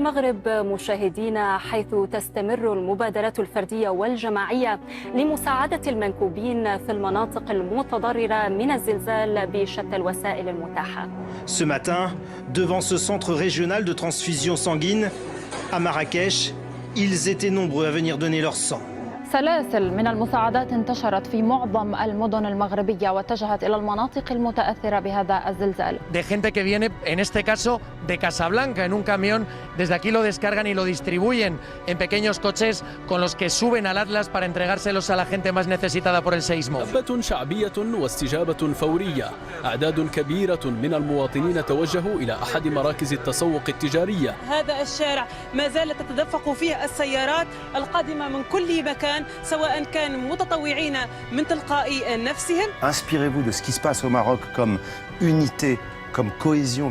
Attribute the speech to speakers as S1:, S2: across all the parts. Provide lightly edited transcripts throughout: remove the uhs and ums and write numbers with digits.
S1: المغرب مشاهدينا، حيث تستمر المبادرات الفردية والجماعية لمساعدة المنكوبين في المناطق المتضررة من الزلزال بشتى الوسائل المتاحة.
S2: Ce matin, devant ce centre régional de transfusion sanguine à Marrakech, ils étaient nombreux à venir donner leur sang.
S3: سلاسل من المساعدات انتشرت في معظم المدن المغربية واتجهت إلى المناطق المتأثرة بهذا الزلزال.
S4: De gente que viene, en este caso, de Casablanca, en un camión. Desde aquí lo descargan y lo distribuyen en pequeños coches con los que suben al Atlas para entregárselos a la gente más necesitada por el seísmo.
S5: هبة شعبية واستجابة فورية. أعداد كبيرة من المواطنين توجهوا إلى أحد مراكز التسوق التجارية.
S6: هذا الشارع ما زالت تتدفق فيه السيارات القادمة من كل مكان، سواء كان متطوعين من تلقاء نفسهم.
S7: Inspirez-vous de ce qui se passe au Maroc comme unité, comme cohésion,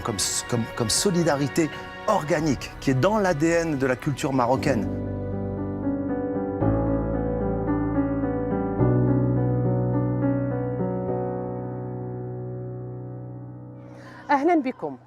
S7: comme solidarité organique qui est dans l'ADN de la culture marocaine.
S8: أهلا بكم.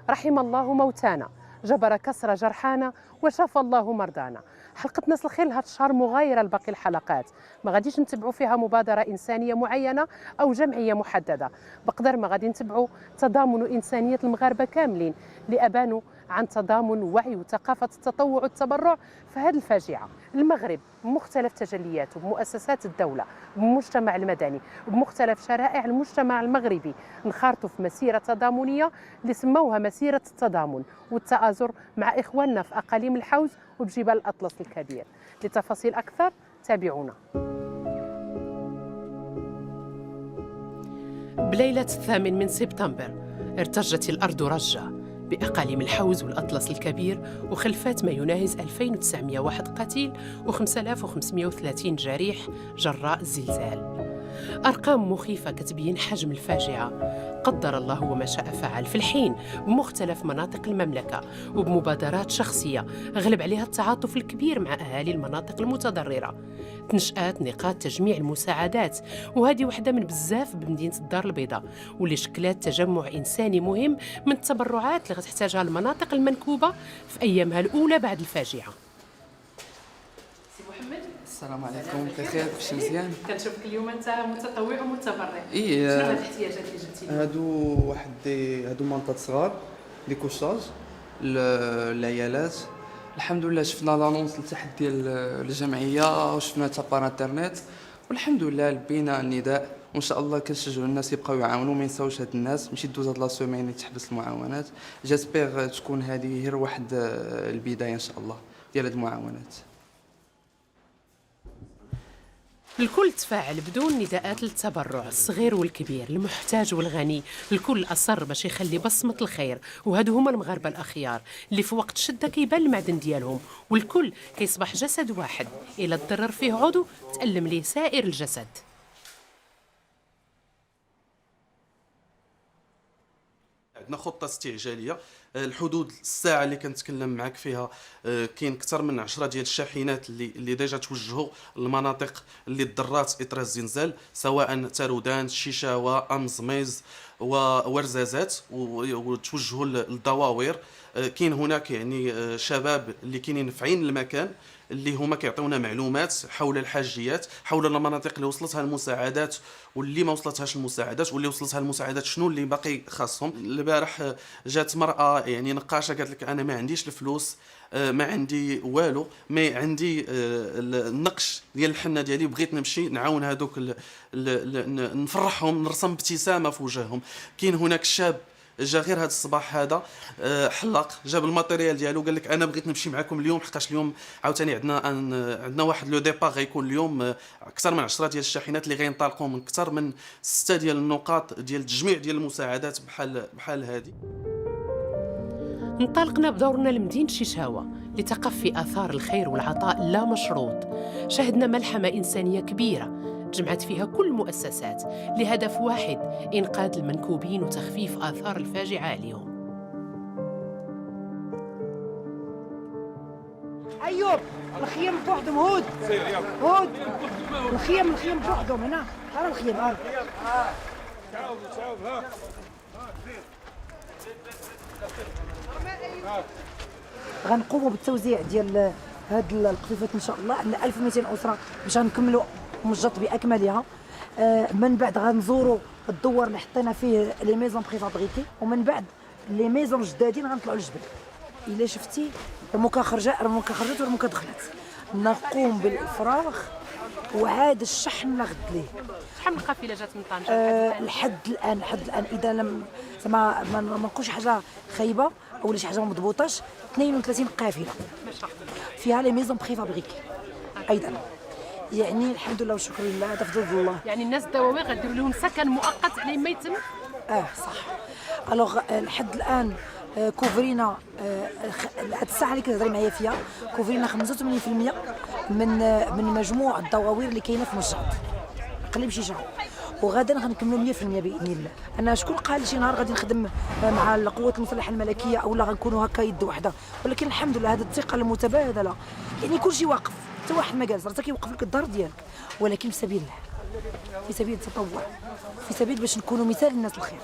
S8: رحم الله موتانا، جبر كسر جرحانا، وشفى الله مرضانا. حلقة ناس الخير لهذا الشهر مغايرة لباقي الحلقات، ما غاديش نتبعوا فيها مبادرة إنسانية معينة أو جمعية محددة، بقدر ما غادي نتبعوا تضامن إنسانية المغاربة كاملين اللي أبانوا عن تضامن وعي وثقافة التطوع والتبرع في هذه الفاجعة. المغرب بمختلف تجلياته، بمؤسسات الدولة، بالمجتمع المدني، بمختلف شرائح المجتمع المغربي، انخرطوا في مسيرة تضامنية اللي سموها مسيرة التضامن والتآزر مع إخواننا في أقاليم الحوز وبجبال الأطلس الكبير. لتفاصيل أكثر تابعونا. بليلة 8 سبتمبر ارتجت الأرض رجة بأقاليم الحوز والأطلس الكبير، وخلفت ما يناهز 2901 قتيل و5530 جريح جراء الزلزال. أرقام مخيفة كتبين حجم الفاجعة. قدر الله وما شاء فعل في الحين بمختلف مناطق المملكة وبمبادرات شخصية غلب عليها التعاطف الكبير مع أهالي المناطق المتضررة. تنشأت نقاط تجميع المساعدات، وهذه واحدة من بزاف بمدينة الدار البيضاء، واللي شكلت تجمع إنساني مهم من التبرعات اللي غتحتاجها المناطق المنكوبة في أيامها الأولى بعد الفاجعة.
S9: السلام عليكم، بخير؟ كلشي مزيان؟
S8: كنشوفك اليوم انت متطوع ومتبرع.
S9: شنو
S8: هاد الاحتياجات اللي جبتي لنا؟
S9: هادو منطقة صغار لي كوشاج العيالات. الحمد لله شفنا لانونس لتحت ديال الجمعية وشفنا حتى بار انترنت، والحمد لله لبينا النداء، وان شاء الله كنشجعوا الناس يبقاو يعاونوا، ما ينساوش هاد الناس، ماشي دوز هاد لا سومين تحبس المعاونات. جاسبيغ تكون هذه غير واحد البداية ان شاء الله ديال هاد المعاونات.
S8: الكل تفاعل بدون نداءات للتبرع، الصغير والكبير، المحتاج والغني، الكل أصر باش يخلي بصمة الخير. وهادو هما المغاربة الأخيار اللي في وقت شدة كيبان المعدن ديالهم، والكل كيصبح جسد واحد، إلا تضرر فيه عضو تألم ليه سائر الجسد.
S10: عندنا خطة استعجالية. الحدود الساعة اللي كنتكلم معك فيها كاين أكثر من 10 ديال الشاحنات اللي ديجا توجهوا للمناطق اللي تضررات إثر الزلزال، سواء تارودان، شيشاوة، أمزميز وورزازات، وتوجهوا للدواوير. كاين هناك يعني شباب اللي كاينين في عين المكان اللي هما كيعطيونا معلومات حول الحاجيات، حول المناطق اللي وصلتها المساعدات واللي ما وصلتهاش المساعدات، واللي وصلتها المساعدات شنو اللي باقي خاصهم. البارح جات مرأة يعني نقاشة قالت لك أنا ما عنديش الفلوس، ما عندي والو، ما عندي النقش ديال الحنة ديالي، بغيت نمشي نعاون هذوك نفرحهم، نرسم ابتسامة في وجههم. كاين هناك شاب جا غير هذا الصباح هذا حلاق، جاب الماتيريال ديالو، قال لك انا بغيت نمشي معكم اليوم حقاش اليوم عاوتاني عندنا واحد لو ديبار غيكون اليوم اكثر من 10 ديال الشاحنات اللي غينطلقوا من اكثر من 6 ديال النقاط ديال التجميع ديال المساعدات بحال هذه.
S8: انطلقنا بدورنا لمدينة شيشاوة لتقفي آثار الخير والعطاء لا مشروط. شهدنا ملحمة إنسانية كبيرة جمعت فيها كل المؤسسات لهدف واحد: إنقاذ المنكوبين وتخفيف آثار الفاجعة عليهم.
S11: أيوب الخيم بوحدهم، هود الخيم بوحدهم هنا، هذا الخيم غنقوموا بالتوزيع ديال هاد القفيفات ان شاء الله. عندنا 1200 اسره باش غنكملوا مجط باكملها. من بعد غنزوروا الدوار اللي حطينا فيه لي ميزون بري فابريكي، ومن بعد لي ميزون جدادين غنطلعوا للجبل. الا شفتي رموكا خرجات ورموكا دخلت، نقوم بالافراغ وعاد الشحن لغد ليه.
S8: شحال من قافله جات من طنجه
S11: لحد الان اذا لم زعما ما نقولش حاجه خايبه او شي حاجه ما مضبوطاش، 32 قافله فيها لي ميزون بري فابريكي ايضا. يعني الحمد لله والشكر لله، هذا فضل الله.
S8: يعني الناس الدواوين غديروا لهم سكن مؤقت على ما يتم.
S11: صح. الوغ لحد الان كوفرينا هاد الساعه اللي كتهضري معايا فيها كوفرينا 85% من مجموع الدواوير اللي كاينه في مجات قليل بشي شهر، وغدا غنكملوا 100% باذن الله. انا شكون قال لي شي نهار غادي نخدم مع القوات المسلحه الملكيه او لا غنكونوا هكا يد وحده، ولكن الحمد لله هذه الثقه المتبادله. يعني كلشي واقف، حتى واحد ما جالس راه كيوقف لك الدار ديالك، ولكن في سبيل الله، في سبيل التطوع، في سبيل باش نكونوا مثال للناس الخير.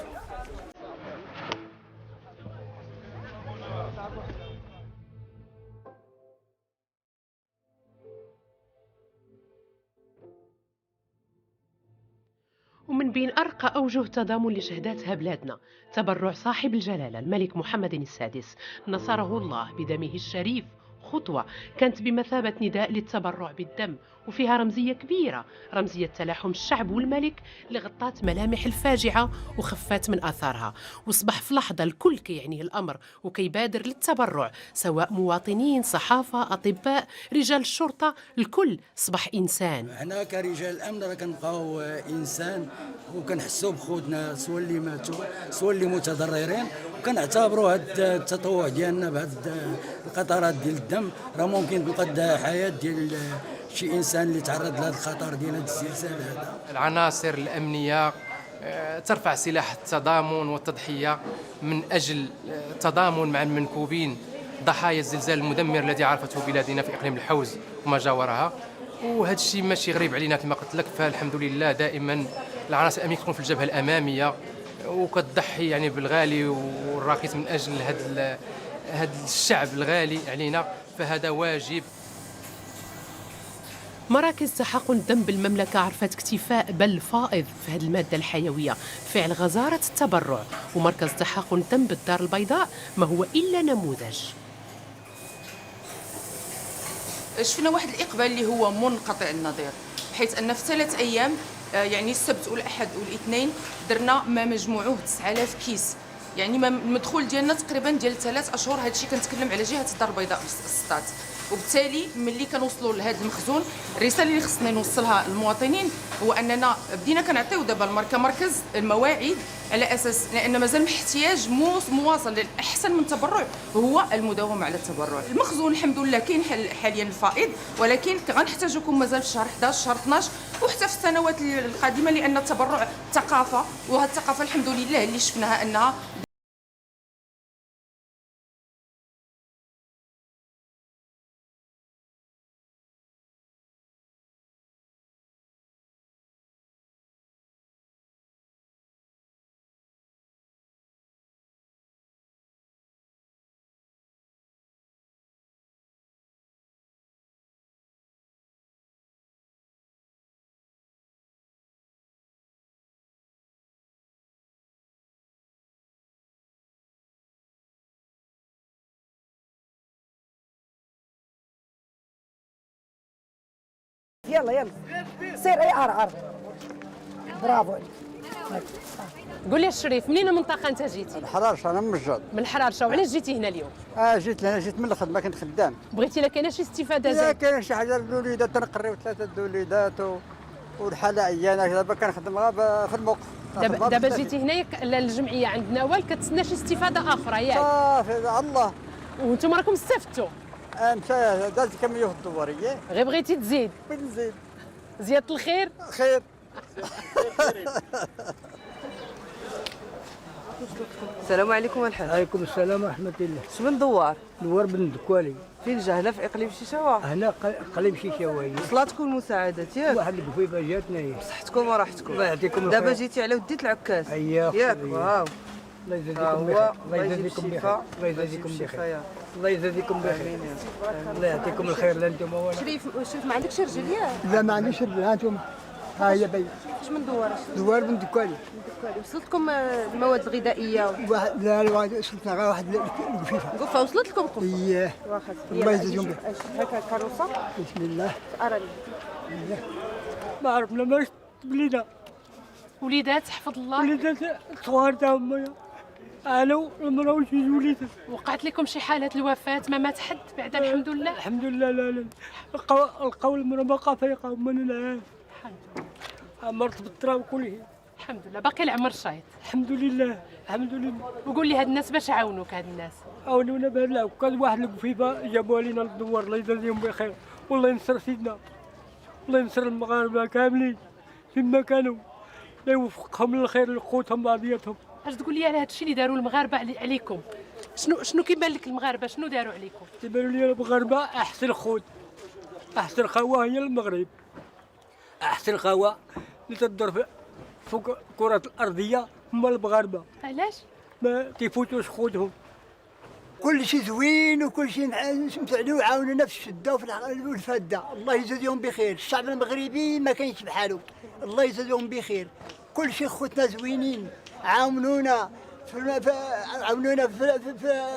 S8: ومن بين أرقى أوجه التضامن اللي شهدتها بلادنا تبرع صاحب الجلالة الملك محمد السادس نصره الله بدمه الشريف، خطوة كانت بمثابة نداء للتبرع بالدم، وفيها رمزية كبيرة، رمزية تلاحم الشعب والملك اللي غطات ملامح الفاجعة وخفات من آثارها. وصبح في لحظة الكل كيعنيه الأمر وكيبادر للتبرع، سواء مواطنين، صحافة، أطباء، رجال الشرطة، الكل صبح إنسان.
S12: احنا كرجال الأمن راه كنبقاو إنسان وكنحسوا بخوتنا سواء اللي ماتوا سواء اللي متضررين، وكنعتبروا هذا التطوع ديالنا بهذه القطرات ديال الدم راه ممكن تنقذ حياة ديال شي انسان اللي تعرض لهذا الخطر ديال هذا الزلزال هذا.
S13: العناصر الامنيه ترفع سلاح التضامن والتضحيه من اجل التضامن مع المنكوبين ضحايا الزلزال المدمر الذي عرفته بلادنا في اقليم الحوز وما جاورها. وهذا الشيء ماشي غريب علينا كما قلت لك، فالحمد لله دائما العناصر الامنيه تكون في الجبهه الاماميه وكتضحي يعني بالغالي والراقص من اجل هذا الشعب الغالي علينا، فهذا واجب.
S8: مراكز تحقن الدم بالمملكة عرفت اكتفاء بل فائض في هذه المادة الحيوية، فعل غزارة التبرع. ومركز تحقن الدم بالدار البيضاء ما هو إلا نموذج.
S14: شفنا واحد الإقبال اللي هو منقطع النظير، بحيث أن في 3 أيام يعني السبت والأحد والاثنين درنا ما مجموعه 9000 كيس، يعني المدخول ديالنا تقريبا ديال 3 أشهر. هذا الشيء كنتكلم على جهة الدار البيضاء السطات. وبالتالي ملي كنوصلوا لهذا المخزون، الرساله اللي خصنا نوصلها للمواطنين هو اننا بدينا كنعطيو دابا كمركز المواعيد على اساس لان مازال الاحتياج مواصل. الاحسن من التبرع هو المداومه على التبرع. المخزون الحمد لله كاين حاليا الفائض، ولكن غنحتاجكم مازال في شهر 11 شهر 12 وحتى في السنوات القادمه، لان التبرع ثقافه، وهذه الثقافه الحمد لله اللي شفناها انها
S11: يلا سير اي عر برافو عليك.
S8: قول لي الشريف، منين المنطقة أنت جيتي؟
S15: الحرارشة، أنا من الجاد.
S8: من الحرارشة، وعلاش جيتي هنا اليوم؟
S15: جيت لهنا، جيت من الخدمة، كنت خدام.
S8: بغيتي لا كاينه شي استفادة
S15: لا
S8: زاد؟
S15: كاين شي حاجة للوليدات، تنقريو 3 الوليدات والحالة عيانة، دابا كنخدم غير في الموقف.
S8: دابا جيتي هنايا الجمعية عند نوال كتسنى شي استفادة أخرى ياك؟
S15: صافي الله.
S8: وانتم راكم استفدتوا؟
S15: مشى دازت كم يوم الدورية.
S8: غير بغيتي تزيد؟
S15: بغيت نزيد.
S8: زيادة الخير؟
S15: خير.
S16: السلام عليكم الحاج.
S17: عليكم السلام ورحمة الله.
S16: شمن دوار؟
S17: دوار بن دكوالي.
S16: فين جا؟ هنا في اقليم شيشاوة؟
S17: هنا قليب شيشاوة.
S16: وصلاتكم المساعدات ياك؟
S17: واحد القفيفة جاتنا هي.
S16: بصحتكم وراحتكم.
S17: الله يعطيكم الخير.
S16: دابا جيتي على وديت العكاز.
S17: ياك
S16: واو.
S17: الله يجازيكم بخير، الله يجازيكم بخير، الله يجازيكم بخير، الله يجازيكم بخير، الله يعطيكم الخير لا انتم ولا.
S16: شريف ما عندكش رجل ياك؟
S17: لا ما عنديش رجل، ها انتم ها هي باين.
S16: كيفاش من دوار؟
S17: دوار بن دكالي.
S16: وصلتكم المواد الغذائيه؟
S17: لا وصلتنا غير واحد القفيفه.
S16: قفه وصلت لكم قفه؟
S17: اييه.
S16: واخا
S17: الله يجازيهم بخير.
S16: هكا كاروسه؟
S17: بسم الله.
S16: اراني.
S17: ما عرفنا ماش بلينا.
S18: وليدات حفظ الله.
S17: وليدات صغار تاهم انا والمراه وشي وليدات.
S18: وقعت لكم شي حالة الوفاة؟ ما مات حد بعد الحمد لله؟
S17: الحمد لله. لا لقاو المراه باقا فايقه ومن العام.
S18: الحمد لله.
S17: مرت بالتراب كله.
S18: الحمد لله. باقي العمر شايط.
S17: الحمد لله الحمد لله.
S18: وقول لي هاد الناس باش عاونوك هاد الناس؟
S17: عاونونا بهاد العكاز، واحد القفيفه جابوها لينا للدوار، الله يجازيهم بخير، والله ينصر سيدنا، الله ينصر المغاربه كاملين فيما كانوا، لا يوفقهم للخير لقوتهم بعضياتهم.
S18: اش تقول لي على هاد الشيء اللي داروا المغاربه عليكم؟ شنو كيبان لك المغاربه شنو داروا عليكم؟
S17: تيبانوا لي المغاربه احسن خوت، احسن خوا هي المغرب، احسن خوا اللي تدور فوق الكره الارضيه هما المغاربه.
S18: علاش؟
S17: ما تيفوتوش خودهم. كل شيء زوين وكل شيء مساعدين وعاونونا في الشده وفي الفاده، الله يجازيهم بخير. الشعب المغربي ما كاينش بحالو، الله يجازيهم بخير. كل شيء خوتنا زوينين، عاونونا في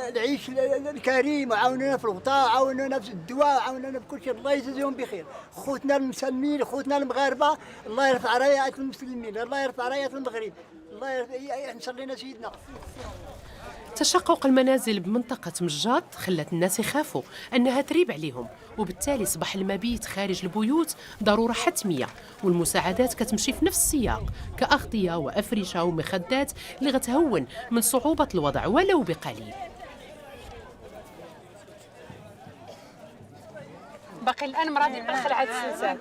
S17: العيش الكريم، وعاونونا في الغطاء، عاونونا في الدواء، عاونونا في كل شيء، الله يجازيهم بخير. خوتنا المسلمين، خوتنا المغاربه، الله يرفع رايات المسلمين، الله يرفع رايات المغرب، الله ينصر لنا سيدنا.
S18: تشقق المنازل بمنطقة مجاط خلت الناس يخافوا أنها تريب عليهم، وبالتالي صبح المبيت خارج البيوت ضرورة حتمية، والمساعدات كتمشي في نفس السياق كأغطية وأفرشة ومخدات اللي غتهون من صعوبة الوضع ولو بقليل. باقي الان مرادي من خلعة السلسال.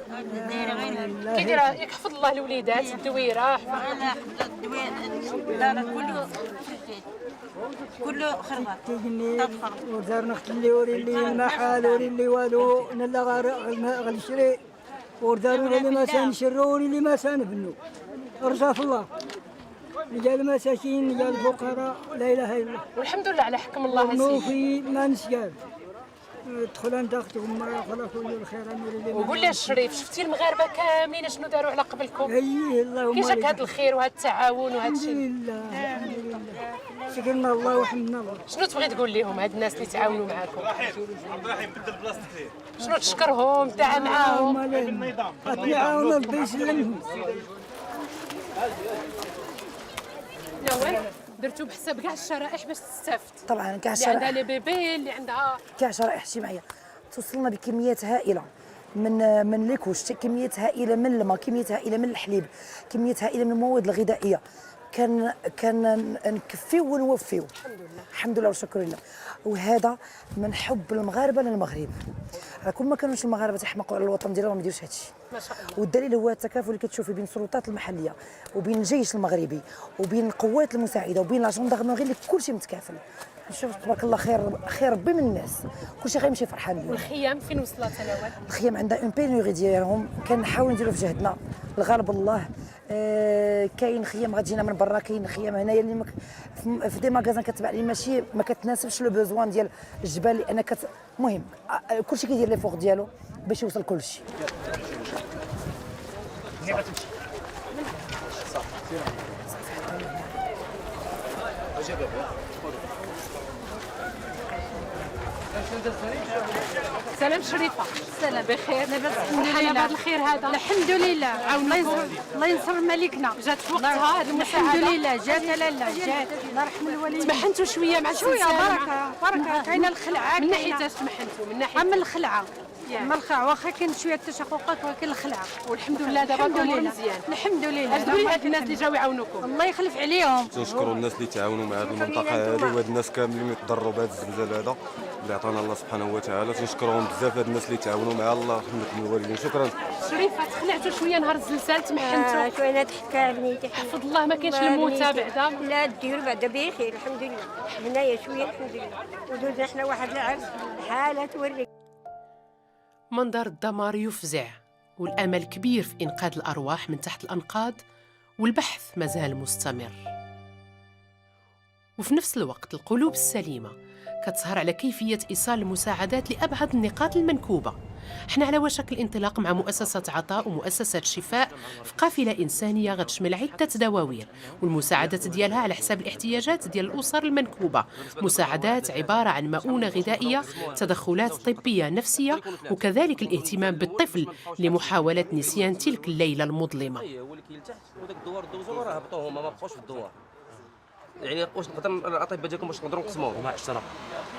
S18: كي دايره ياك حفظ الله الوليدات الدويره؟
S19: انا حفظت الدويره لا كله خربان
S17: ودارنا اختي اللي وري اللي المحال وري اللي والو نلا غنشري وداروا اللي ما سنشرو وري اللي ما سنبنو. رزاف الله رجال المساكين رجال الفقراء لا اله الا الله،
S18: والحمد لله على حكم الله سيدي.
S17: ونوفي ما نسيان دخل انت اختكم مرة خلا كل الخير.
S18: وقول لي الشريف، شفتي المغاربه كاملين شنو داروا على قبلكم؟
S17: اي اللهم
S18: كي جاك هذا الخير وهذا التعاون وهذا الشيء؟
S17: الحمد لله الحمد لله، شكرنا الله وحمدنا الله.
S18: شنو تبغي تقول لهم هاد الناس اللي تعاونوا معاكم؟ شنو تشكرهم تاع معاهم؟
S17: تعاونوا ربي يسلمهم.
S18: نوال درتو بحساب كاع الشرائح باش تستافد.
S11: طبعا كاع
S18: الشرائح اللي عندها لي بيبي اللي عندها
S11: كاع شرائح اجتماعيه. توصلنا بكميات هائله من ليكوش، كميات هائله من الماء، كميات هائله من الحليب، كميات هائله من المواد الغذائيه. كان نكفيو ونوفيو الحمد لله والشكر لله. وهذا من حب المغاربه للمغرب. كون ما كانوش المغاربه تيحمقوا على الوطن ديالهم ما يديروش هذا الشيء.
S18: ما شاء الله.
S11: والدليل هو التكافل اللي كتشوفي بين السلطات المحليه وبين الجيش المغربي وبين القوات المساعده وبين لا جندرمري، اللي كلشي متكافل. نشوف تبارك الله خير ربي من الناس، كلشي غيمشي فرحان بهم.
S18: والخيام فين وصلت نوال؟
S11: الخيام عندها اون بينوري ديالهم، كنحاول نديرو في جهدنا الغالب الله. كاين خيام غتجينا من برا، كاين خيام هنايا اللي في دي ماغازان كتباع لي ماشي ما كتناسبش لو بوزوان ديال الجبال، لان المهم كلشي كيدير لي فوق ديالو باش يوصل كلشي.
S18: سلام شريفه.
S20: سلام
S18: بخير
S20: لاباس
S18: الحمد لله. بهذا الخير هذا
S20: الحمد لله، الله ينصر ملكنا.
S18: جات في وقتها هذه المساعده
S20: الحمد لله، جات لاله جات الله يرحم الوالدين.
S18: تمحنتوا شويه مع السلسال؟
S20: شويه بركه كاينه الخلعه.
S18: من ناحيه اش تمحنتوا؟ من ناحيه
S20: من الخلعه، من الخلعه واخا كاين شويه التشققات ولكن الخلعه.
S18: والحمد لله دابا الامور مزيان.
S20: الحمد لله.
S18: اش تقولي هاد الناس اللي جاو يعاونوكم؟
S20: الله يخلف عليهم.
S21: تنشكروا الناس اللي تعاونوا مع هذه المنطقه هذه وهاد الناس كاملين اللي تضروا بهذا الزلزال هذا اللي عطانا الله سبحانه وتعالى. تنشكرهم بزاف هاد الناس اللي تعاونوا معاه، الله يرحم لكم الوالدين. شكرا.
S18: شريفه تخلعتوا شويه نهار الزلزال تمحنتوا؟
S19: شويه تحكى بنيتي
S18: حفظ الله ما كاينش الموتى بعدا؟
S19: لا ديروا بعدا بخير الحمد لله. هنايا شويه الحمد لله، ودوزنا حنا واحد العرس حاله توري.
S18: منظر الدمار يفزع، والامل كبير في انقاذ الارواح من تحت الانقاض، والبحث مازال مستمر. وفي نفس الوقت القلوب السليمة كتسهر على كيفية إيصال المساعدات لأبعد النقاط المنكوبة. احنا على وشك الانطلاق مع مؤسسة عطاء ومؤسسة شفاء في قافلة إنسانية غتشمل عدة دواوير، والمساعدات ديالها على حساب الاحتياجات ديال الأسر المنكوبة. مساعدات عبارة عن مؤونة غذائية، تدخلات طبية نفسية، وكذلك الاهتمام بالطفل لمحاولة نسيان تلك الليلة المظلمة.
S1: يعني واش نقدر الاطباء ديالكم باش نقدروا نقسموهم مع 10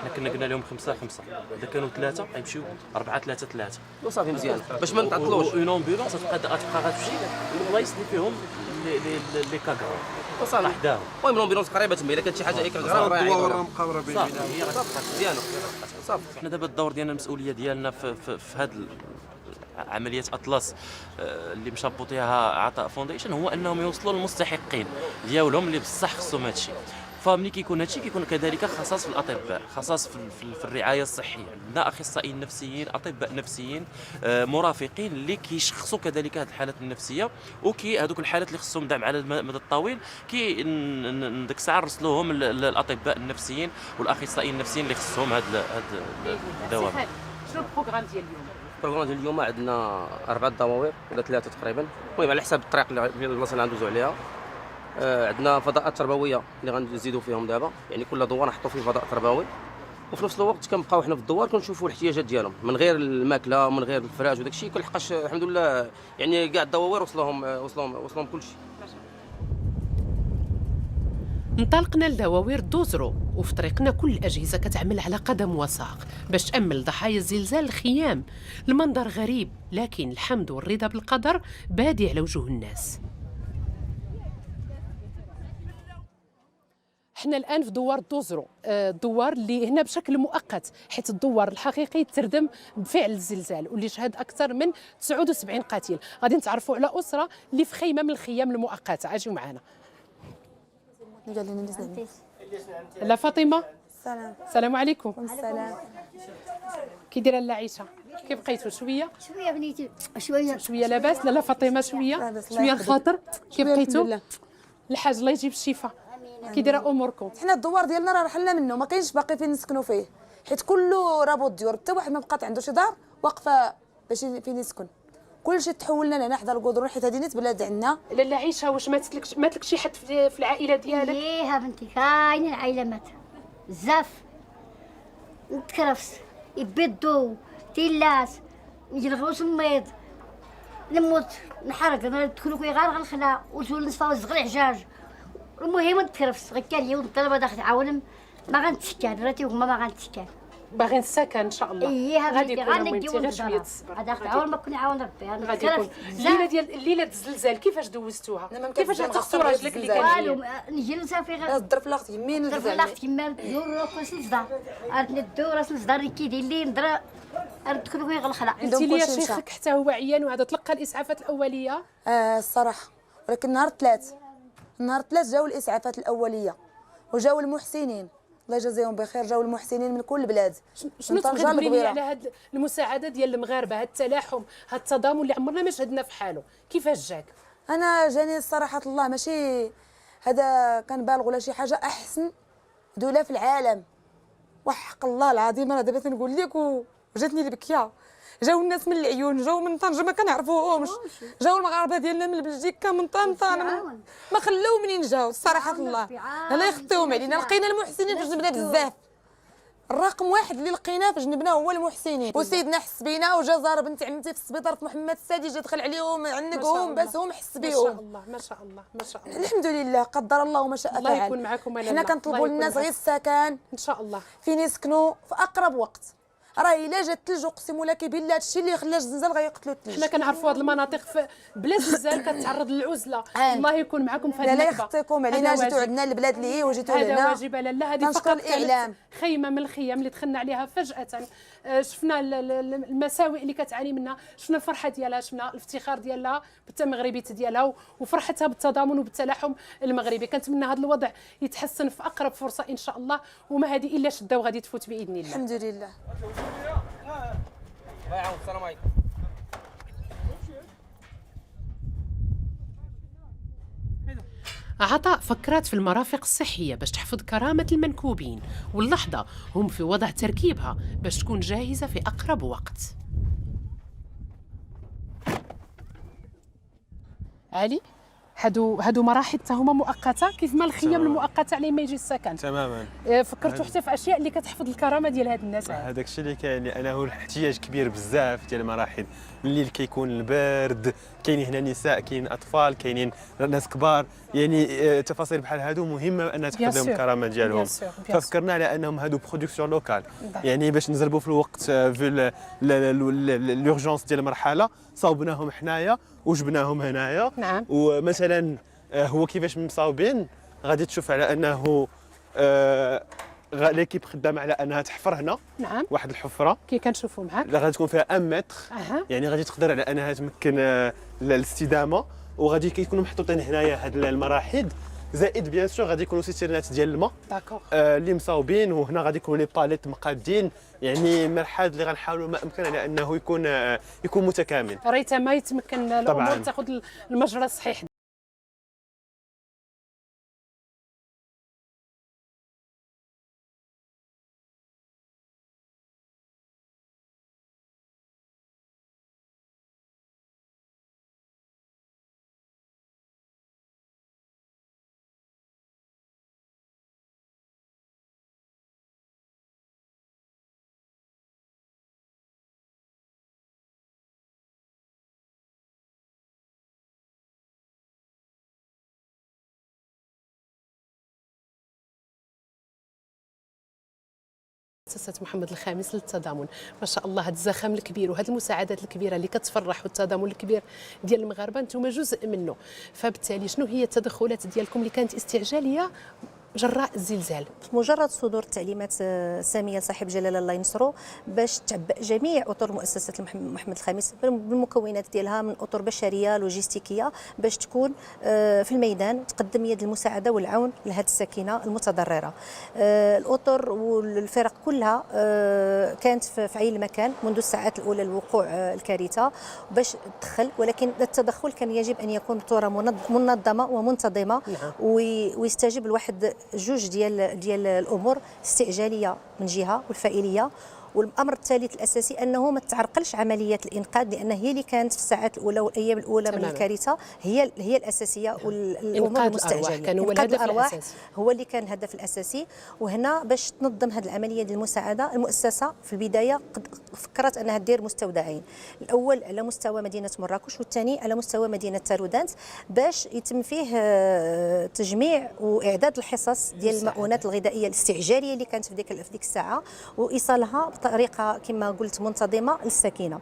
S1: حنا كنا قلنا لهم 5 اذا كانوا 3 غيمشيو 4 3 وصافي مزيان باش ما نتعطلوش. اون امبولونس تبقى غتمشي للبلايص اللي فيهم لي كاكرو وصافي حداهم. المهم الامبولونس قريبه تما الا كانت شي حاجه هيك راه الدواء راه مقابره بين مزيان صافي. حنا دابا الدور ديالنا المسؤوليه ديالنا في هذا عملية أطلس اللي مشابوطيها عطاء فونديشن هو أنهم يوصلوا للمستحقين ديالهم اللي بصح خصهم هذا الشيء. فملي كيكون هذا الشيء كيكون كذلك خصاص في الأطباء، خصاص في الرعاية الصحية، عندنا أخصائيين نفسيين، أطباء نفسيين، مرافقين اللي كيشخصوا كذلك هذه الحالات النفسية، وكي هذوك الحالات اللي خصهم دعم على المدى الطويل كي ديك الساعة نرسلوهم للأطباء النفسيين والأخصائيين النفسيين اللي خصهم هذا الدواء.
S18: شنو البروغرام ديال اليوم؟
S1: البروغرام ديال اليوم عندنا 4 دواوير ولا 3 تقريبا، المهم على حساب الطريق اللي البلاصه اللي غندوزو عليها. عندنا فضاءات تربويه اللي غنزيدوا فيهم دابا، يعني كل دوار نحطوا فيه فضاء تربوي، وفي نفس الوقت كنبقاو حنا في الدوار كنشوفوا الاحتياجات ديالهم من غير الماكله ومن غير الفراش وداك الشيء كنلحقاش الحمد لله، يعني كاع الدواوير وصلهم كل شيء.
S18: انطلقنا لدواوير دوزرو، وفي طريقنا كل الأجهزة كتعمل على قدم وساق باش تأمل ضحايا الزلزال الخيام. المنظر غريب، لكن الحمد والرضا بالقدر بادي على وجوه الناس. احنا الآن في دوار دوزرو، الدوار اللي هنا بشكل مؤقت، حيث الدوار الحقيقي تردم بفعل الزلزال واللي شهد أكثر من 79 قتيل. غادي نتعرفوا على أسرة اللي في خيمة من الخيام المؤقتة. عاجيو معنا. لا فاطمة، السلام عليكم.
S22: السلام.
S18: كي دايره العيشه؟ كيف بقيتوا؟ شويه
S22: بنيتي
S18: شويه لاباس. لا فاطمه شويه الخاطر. كيف بقيتوا؟ الحاج الله يجيب الشفاء. كي دايره اموركم؟
S22: حنا الدوار ديالنا راه رحلنا منه، ما كاينش باقي فين نسكنوا فيه، حيت كله رابط ديور، حتى واحد ما بقات عنده شي دار واقفه باش فين يسكن. كلشي تحولنا لهنا حدا القدرون، حيت هذه نيت بلاد عندنا.
S18: لاله عيشه، واش ماتلك شي حد في العائله ديالك؟
S22: ايه بنتي كاينين عائله مات بزاف، نتكرفس يبدو تيلات يجي الغوص ميض نموت نحرق ندخلو كي غير غنخلع وتولي نصفاو الصغير حجاج. المهم نتكرفس غير كان يوم الطلبه داخل تعاونهم ما غنتسكن راتي وهما ما غنتسكن
S18: باغيين السكن ان شاء الله.
S22: ايه
S18: غادي يكون غير شويه الصبر.
S22: هذا عاون ما كنا عاون ربي.
S18: غادي يكون الليله الزلزال كيفاش دوزتوها؟ كيفاش عطفتوا راجلك اللي كان
S22: والو نجي نسافي غير
S16: الظرف لاخت يمين
S22: الظرف لاخت يمين دور كلشي الصداع عرفت الدور راس الصداع اللي كيدير لي نضرب ندخلوا فيه غنخلع.
S18: قلتي لي شيخك حتى هو عيان وهذا تلقى الاسعافات الاوليه؟
S22: الصراحه، ولكن نهار 3 جاو الاسعافات الاوليه وجاو المحسنين الله يجازيهم بخير، جاو المحسنين من كل البلاد.
S18: شنو تخبريني على هاد المساعده ديال المغاربه، هاد التلاحم، هاد التضامن اللي عمرنا ما شهدنا في حاله؟ كيفاش جاك؟
S22: انا جاني الصراحه الله ماشي هذا كنبالغ ولا شي حاجه، احسن دوله في العالم وحق الله العظيم. انا دابا تنقول لك وجاتني البكيه. جاو الناس من العيون، جاو من طنجه ما كنعرفوهمش، جاو المغاربه ديالنا من بلجيكا من طنطا ما خلاو منين جاو صراحه الله الله يخطيهم علينا. لقينا المحسنين في جنبنا بزاف، الرقم 1 اللي لقيناه في جنبنا هو المحسنين. وسيدنا حس بينا وجا زار بنت عمتي في السبيطار في محمد السادي، جا دخل عليهم عنقهم باسهم حس بيهم.
S18: ما شاء الله ما شاء الله ما شاء الله.
S22: الحمد لله قدر الله وما شاء فعل.
S18: الله يكون معكم.
S22: حنا كنطلبوا للناس غير السكن
S18: ان شاء الله
S22: فين يسكنوا في اقرب وقت. راه الا جات الثلج اقسم لك بالله هذا الشيء اللي خلى الزلزال غيقتلوا الثلج.
S18: حنا كنعرفوا هذه المناطق بلا زلزال كتعرض للعزله. الله يكون معكم في هذه
S22: النكبه. لا يخطيكم علينا، جيتوا عندنا البلاد اللي هي وجيتوا لهنا.
S18: هذا واجب لاله. هذه فقط الاعلام خيمه من الخيام اللي دخلنا عليها فجاه. شفنا المساوئ اللي كتعاني منها، شفنا الفرحه ديالها، شفنا الافتخار ديالها بالتمغربيت ديالها وفرحتها بالتضامن وبالتلاحم المغربي. كنتمنى هذا الوضع يتحسن في اقرب فرصه ان شاء الله، وما هذه الا شده وغادي تفوت باذن الله.
S22: الحمد لله.
S1: السلام عليكم.
S18: عطاء فكرات في المرافق الصحية باش تحفظ كرامة المنكوبين، واللحظة هم في وضع تركيبها باش تكون جاهزة في أقرب وقت.
S8: علي، هادو مراحل حتى هما مؤقته كيف ما الخيام المؤقته على ما يجي السكن.
S2: تماما.
S8: فكرتوا حتى في اشياء اللي كتحفظ الكرامه ديال هاد الناس.
S2: هذاك الشيء اللي كاين لانه الاحتياج كبير بزاف ديال المراحل. الليل كيكون البرد، كاينين هنا نساء، كاينين اطفال، كاينين ناس كبار، يعني تفاصيل بحال هادو مهمه انها تحفظ لهم الكرامه ديالهم. ففكرنا على انهم هادو برودكسيون لوكال، يعني باش نزربوا في الوقت في لورجونس ديال المرحله صاوبناهم حنايا وجبناهم هنايا.
S8: نعم.
S2: ومثلا هو كيفاش مصاوبين غادي تشوف على انه ليكيب خدامه على انها تحفر هنا.
S8: نعم.
S2: واحد الحفره
S8: كي كنشوفوا معاك
S2: غادي تكون فيها 1 متر. يعني غادي تقدر على انها تمكن الاستدامه، وغادي كيكونوا محطوطين هنايا هاد المراحيض، زائد بيان سور غادي يكونوا سيتيرنات ديال الماء اللي مصاوبين، وهنا غادي يكونوا لي باليت مقادين، يعني مرحاض اللي غنحاولوا ما امكن على انه يكون متكامل.
S8: ريت ما يتمكن الامور تاخذ المجرى الصحيح. مؤسسة محمد الخامس للتضامن، ما شاء الله هذا الزخم الكبير وهذه المساعدات الكبيره اللي كتفرح والتضامن الكبير ديال المغاربه انتم جزء منه، فبالتالي شنو هي التدخلات ديالكم اللي كانت استعجاليه جراء الزلزال؟
S3: مجرد صدور التعليمات ساميه لصاحب جلاله الله ينصرو باش تعبأ جميع اطر مؤسسه محمد الخامس بالمكونات ديالها من اطر بشريه لوجستيكيه باش تكون في الميدان تقدم يد المساعده والعون لهذه الساكنه المتضرره. الاطر والفرق كلها كانت في عين المكان منذ الساعات الاولى لوقوع الكارثه باش تدخل، ولكن التدخل كان يجب ان يكون بصوره منظمه ومنتظمه. نعم. ويستجيب الواحد جوج ديال الامور، استعجاليه من جهه والفاعليه، والامر الثالث الاساسي انه ما تعرقلش عمليه الانقاذ، لان هي اللي كانت في الساعات الاولى والايام الاولى من الكارثه هي الاساسيه والامور المستعجله. انقاذ الارواح هو اللي كان الهدف الاساسي. وهنا باش تنظم هذه العمليه ديال المساعده المؤسسه في البدايه فكرت انها دير مستودعين، الاول على مستوى مدينه مراكش والثاني على مستوى مدينه تارودانت باش يتم فيه تجميع واعداد الحصص ديال المؤونات الغذائيه الاستعجاليه اللي كانت في ديك الساعه وايصالها بطريقه كما قلت منتظمه للساكنه.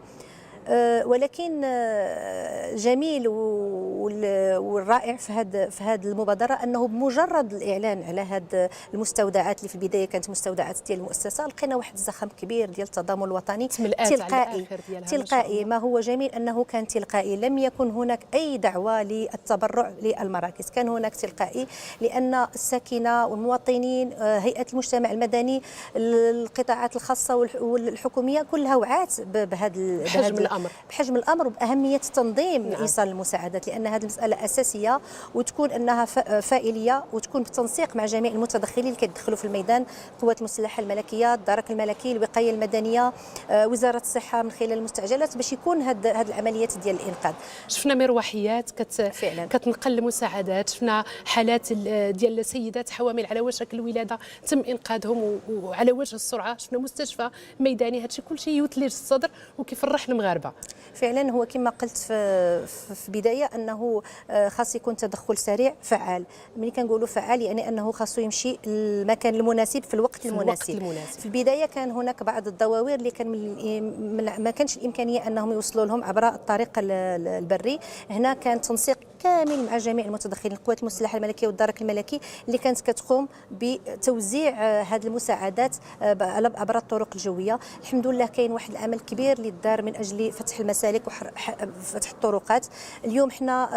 S3: ولكن جميل والرائع في هذه المبادره انه بمجرد الاعلان على هذه المستودعات اللي في البدايه كانت مستودعات ديال المؤسسه، لقينا واحد الزخم كبير ديال التضامن الوطني تلقائي. ما هو جميل انه كان تلقائي، لم يكن هناك اي دعوه للتبرع للمراكز، كان هناك تلقائي لان الساكنه والمواطنين، هيئه المجتمع المدني، القطاعات الخاصه والحكوميه كلها وعات بحجم الامر وباهميه تنظيم ايصال المساعدات، لان هذه المساله اساسيه وتكون انها فاعليه وتكون بالتنسيق مع جميع المتدخلين اللي كيدخلوا في الميدان، القوات المسلحه الملكيه، الدرك الملكي، الوقايه المدنيه، وزاره الصحه من خلال المستعجلات باش يكون هذه العمليات ديال الانقاذ.
S8: شفنا مروحيات كتنقل المساعدات، شفنا حالات ديال سيدات حوامل على وشك الولاده تم انقاذهم وعلى وجه السرعه، شفنا مستشفى ميداني، هادشي كلشي يثلج الصدر وكيفرح المغاربه.
S3: فعلا هو كما قلت في البدايه انه خاص يكون تدخل سريع فعال. ملي كنقولوا فعال يعني انه خاصو يمشي المكان المناسب في الوقت المناسب. في البدايه كان هناك بعض الدواوير اللي كان ما كانش الامكانيه انهم يوصلوا لهم عبر الطريق البري. هنا كان تنسيق كامل مع جميع المتدخلين، القوات المسلحه الملكيه والدرك الملكي اللي كانت كتقوم بتوزيع هذه المساعدات عبر الطرق الجويه. الحمد لله كاين واحد العمل كبير اللي دار من اجل فتح المسالك وفتح الطرقات. اليوم حنا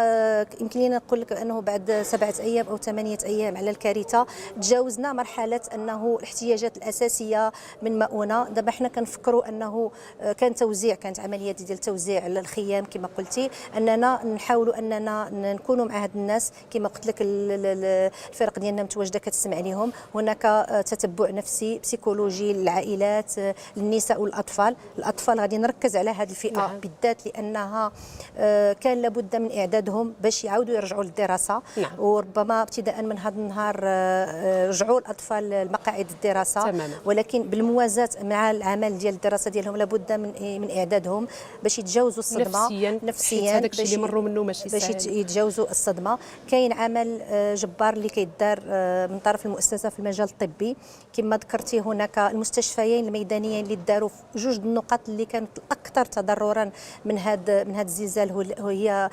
S3: يمكن لنا نقول لك انه بعد 7 أيام او 8 أيام على الكارثه تجاوزنا مرحله انه الاحتياجات الاساسيه من مؤونه. دابا حنا كنفكروا انه كانت عمليات ديال توزيع الخيام كما قلتي، اننا نحاولوا اننا نكونوا مع هاد الناس كما قلت لك. الفرق ديالنا متواجده كتسمع لهم. هناك تتبع نفسي بسيكولوجي للعائلات، للنساء والاطفال. الاطفال غادي نركز على هذه الفئه بالذات لانها كان لابد من اعدادهم باش يعاودوا يرجعوا للدراسه. وربما ابتداء من هذا النهار رجعوا الاطفال لمقاعد الدراسه تماما. ولكن بالموازاه مع العمل ديال الدراسه ديالهم لابد من اعدادهم باش يتجاوزوا الصدمه نفسيا
S18: هذاك الشيء اللي مروا منه ماشي
S3: باش
S18: سهل.
S3: يتجاوزوا الصدمه. كاين عمل جبار اللي كيدار من طرف المؤسسه في المجال الطبي كما ذكرتي. هناك المستشفيين الميدانيين اللي داروا في جوج النقاط اللي كانت الاكثر تضررا من هذا الزلزال هي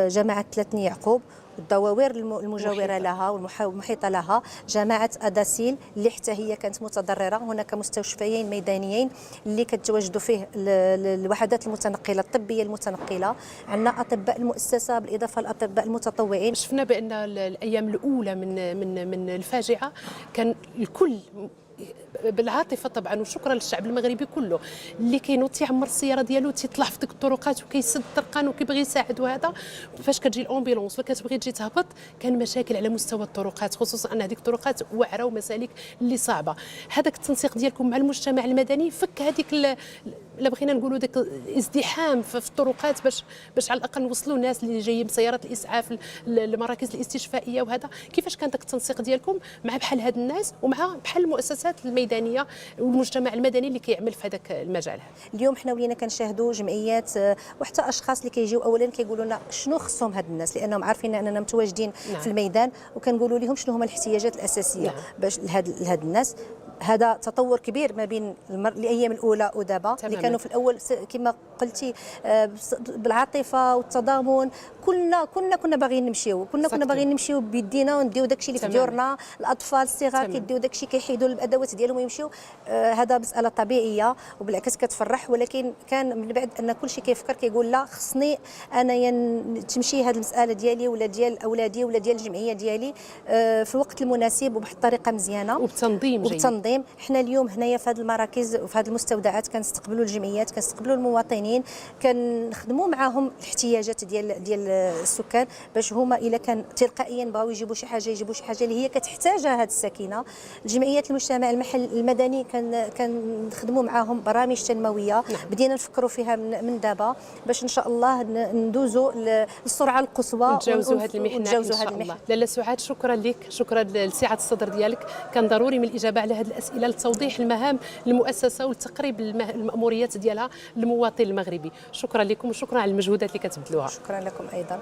S3: جماعه 3 يعقوب والدواوير المجاوره لها والمحيطه لها، جماعه اداسيل اللي حتى هي كانت متضرره. هناك مستشفيين ميدانيين اللي كتواجدوا فيه الوحدات المتنقله الطبيه المتنقله. عندنا اطباء المؤسسه بالاضافه للاطباء المتطوعين.
S18: شفنا بان الايام الاولى من الفاجعه كان الكل بالعاطفه طبعا، وشكرا للشعب المغربي كله اللي كينوض تيعمر السياره ديالو تيطلع في ديك الطرقات وكيسد الطرقان وكيبغي يساعد. وهذا فاش كتجي الامبيلونس ولا كتبغي تجي تهبط كان مشاكل على مستوى الطرقات، خصوصا ان هذيك الطرقات واعره ومسالك اللي صعبه. هذاك التنسيق ديالكم مع المجتمع المدني فك هذيك الا بغينا نقولوا داك الازدحام في الطرقات باش على الاقل نوصلوا الناس اللي جايين بسيارات الاسعاف للمراكز الاستشفائيه. وهذا كيفاش كان داك التنسيق ديالكم مع بحال هاد الناس ومع بحال المؤسسات الميدانيه والمجتمع المدني اللي كيعمل في هذاك المجال هذا؟
S3: اليوم حنا ولينا كنشاهدوا جمعيات وحتى اشخاص اللي كيجيو اولا كيقولوا لنا شنو خصهم هاد الناس، لانهم عارفين اننا متواجدين في الميدان وكنقولوا لهم شنو هما الاحتياجات الاساسيه باش لهاد الناس. هذا تطور كبير ما بين الايام الاولى ودابا اللي كانوا في الاول كما قلتي بالعاطفه والتضامن. كنا باغيين نمشيو، كنا باغيين نمشيو بيدينا ونديو داكشي اللي في ديورنا. الاطفال الصغار كيديو داكشي كيحيدوا الادوات ديالهم ويمشيو. هذا مساله طبيعيه وبالعكس كتفرح. ولكن كان من بعد ان كل شيء كيفكر كيقول لا خصني انا تمشي هذه المساله ديالي ولا ديال اولادي ولا ديال الجمعيه ديالي في الوقت المناسب وبواحد الطريقه مزيانه
S18: وبتنظيم جيد.
S3: حنا اليوم هنايا في هذه المراكز وفي هذه المستودعات كنستقبلوا الجمعيات، كنستقبلوا المواطنين، كنخدموا معهم الاحتياجات ديال السكان باش هما الا كان تلقائيا بغاو يجيبوا شي حاجه اللي هي كتحتاجها هذه السكينه. الجمعيات المجتمع المدني كنخدموا معاهم برامج تنمويه بدينا نفكروا فيها من دابا باش ان شاء الله ندوزوا للسرعه القصوى
S18: ونتجاوزوا هذه المحنه ان شاء الله. لاله سعاد شكرا لك، شكرا لسعه الصدر ديالك. كان ضروري من الاجابه على هذه الاسئله لتوضيح المهام المؤسسه والتقريب المأموريات ديالها للمواطن المغربي. شكرا لكم وشكرا على المجهودات اللي كتبذلوها.
S3: شكرا لكم ايضا.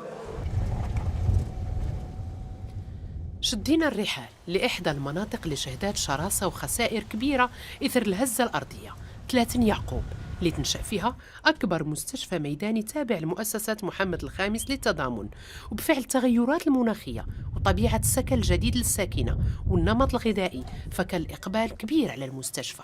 S18: شدينا الرحال لإحدى المناطق اللي شهدت شراسة وخسائر كبيرة إثر الهزة الأرضية 3 يعقوب اللي تنشأ فيها أكبر مستشفى ميداني تابع لمؤسسة محمد الخامس للتضامن. وبفعل التغيرات المناخية وطبيعة السكن الجديد للساكنة والنمط الغذائي فكان الإقبال كبير على المستشفى.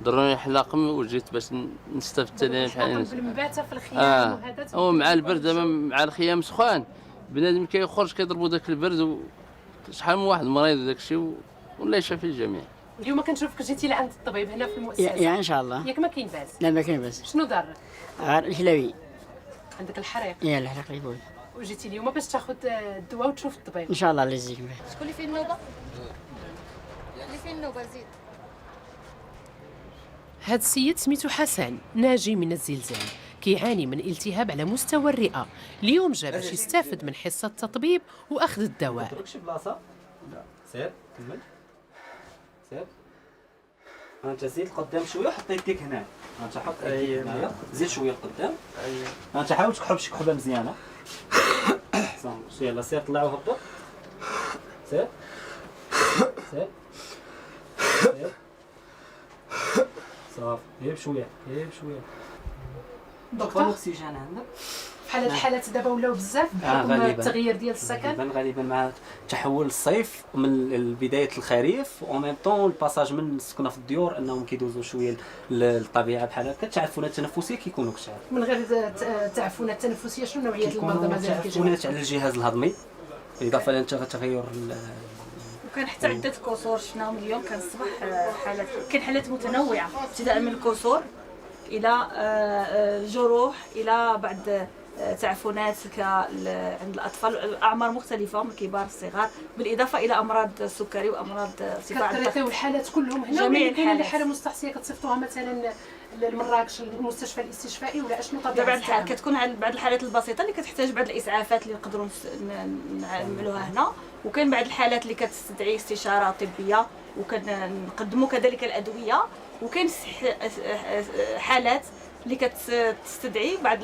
S4: ضروني حلاقم وجيت باش نستفدت انا بحال
S18: بالمباتة في الخيام وهذا
S4: مع البرد مع الخيام سخان بنادم كيخرج كيضربوا داك البرد شحال من واحد مريض وداك الشيء والله يشافي الجميع.
S18: اليوم كنشوفك جيتي لعند الطبيب هنا في المؤسسه.
S5: يعني ان شاء الله.
S18: ياك ما كاين باس؟
S5: لا ما كاين باس.
S18: شنو ضرك؟
S5: الحلاوي.
S18: عندك الحريق؟
S5: يا الحريق يبول.
S18: وجيتي اليوم باش تاخذ الدواء وتشوف الطبيب
S5: ان شاء الله. الله يجزيك بخير.
S23: شكون اللي فيه النوبه؟ اللي فيه النوبه زيد.
S18: هاد السيد سميتو حسن ناجي من الزلزال كيعاني من التهاب على مستوى الرئه. اليوم جا باش يستافد من حصه التطبيب واخذ الدواء.
S24: شي بلاصه؟ لا سير كمل سير. انت زيد قدام شويه وحط يديك هنا. انت حط يديك هنايا زيد شويه لقدام. انت حاول تكحب شي كحبه مزيانه. احسن يلا سير طلع وهبط. سير سير سير صافي. هيب شويه هيب شويه.
S23: دكتور الاكسجين عندك؟
S18: بحال هاد الحالات دابا ولاو بزاف بحكم التغيير ديال السكن.
S24: غالبا مع تحول الصيف من بدايه الخريف و ميم طون الباساج من السكنه في الديور انهم كيدوزوا شويه للطبيعه بحال هكا. التعفنات التنفسيه كيكونوا كثار.
S18: من غير التعفنات التنفسيه شنو نوعيه المرضى مازال كيجيو؟
S24: تعفنات على الجهاز الهضمي اضافه لتغير
S6: وكان حتى عدة كسور شفناهم اليوم. كان الصباح حالات، كاين حالات متنوعة ابتداء من الكسور إلى الجروح إلى بعد تعفنات عند الأطفال أعمار مختلفة من الكبار الصغار، بالإضافة إلى أمراض السكري وأمراض ارتفاع الضغط.
S18: كتريطيو الحالات كلهم هنا
S6: جميع
S18: ولا كاينه اللي
S6: الحالات.
S18: حاله مستعصيه كتصيفطوها مثلا لمراكش المستشفى الاستشفائي ولا اشنو طبيعه
S6: بعض
S18: الحال؟
S6: كتكون بعض الحالات البسيطة اللي كتحتاج بعض الإسعافات اللي نقدروا نعملوها هنا، وكاين بعض الحالات اللي كتستدعي استشارة طبية وكنقدموا كذلك الأدوية، وكاين حالات اللي كتستدعي بعض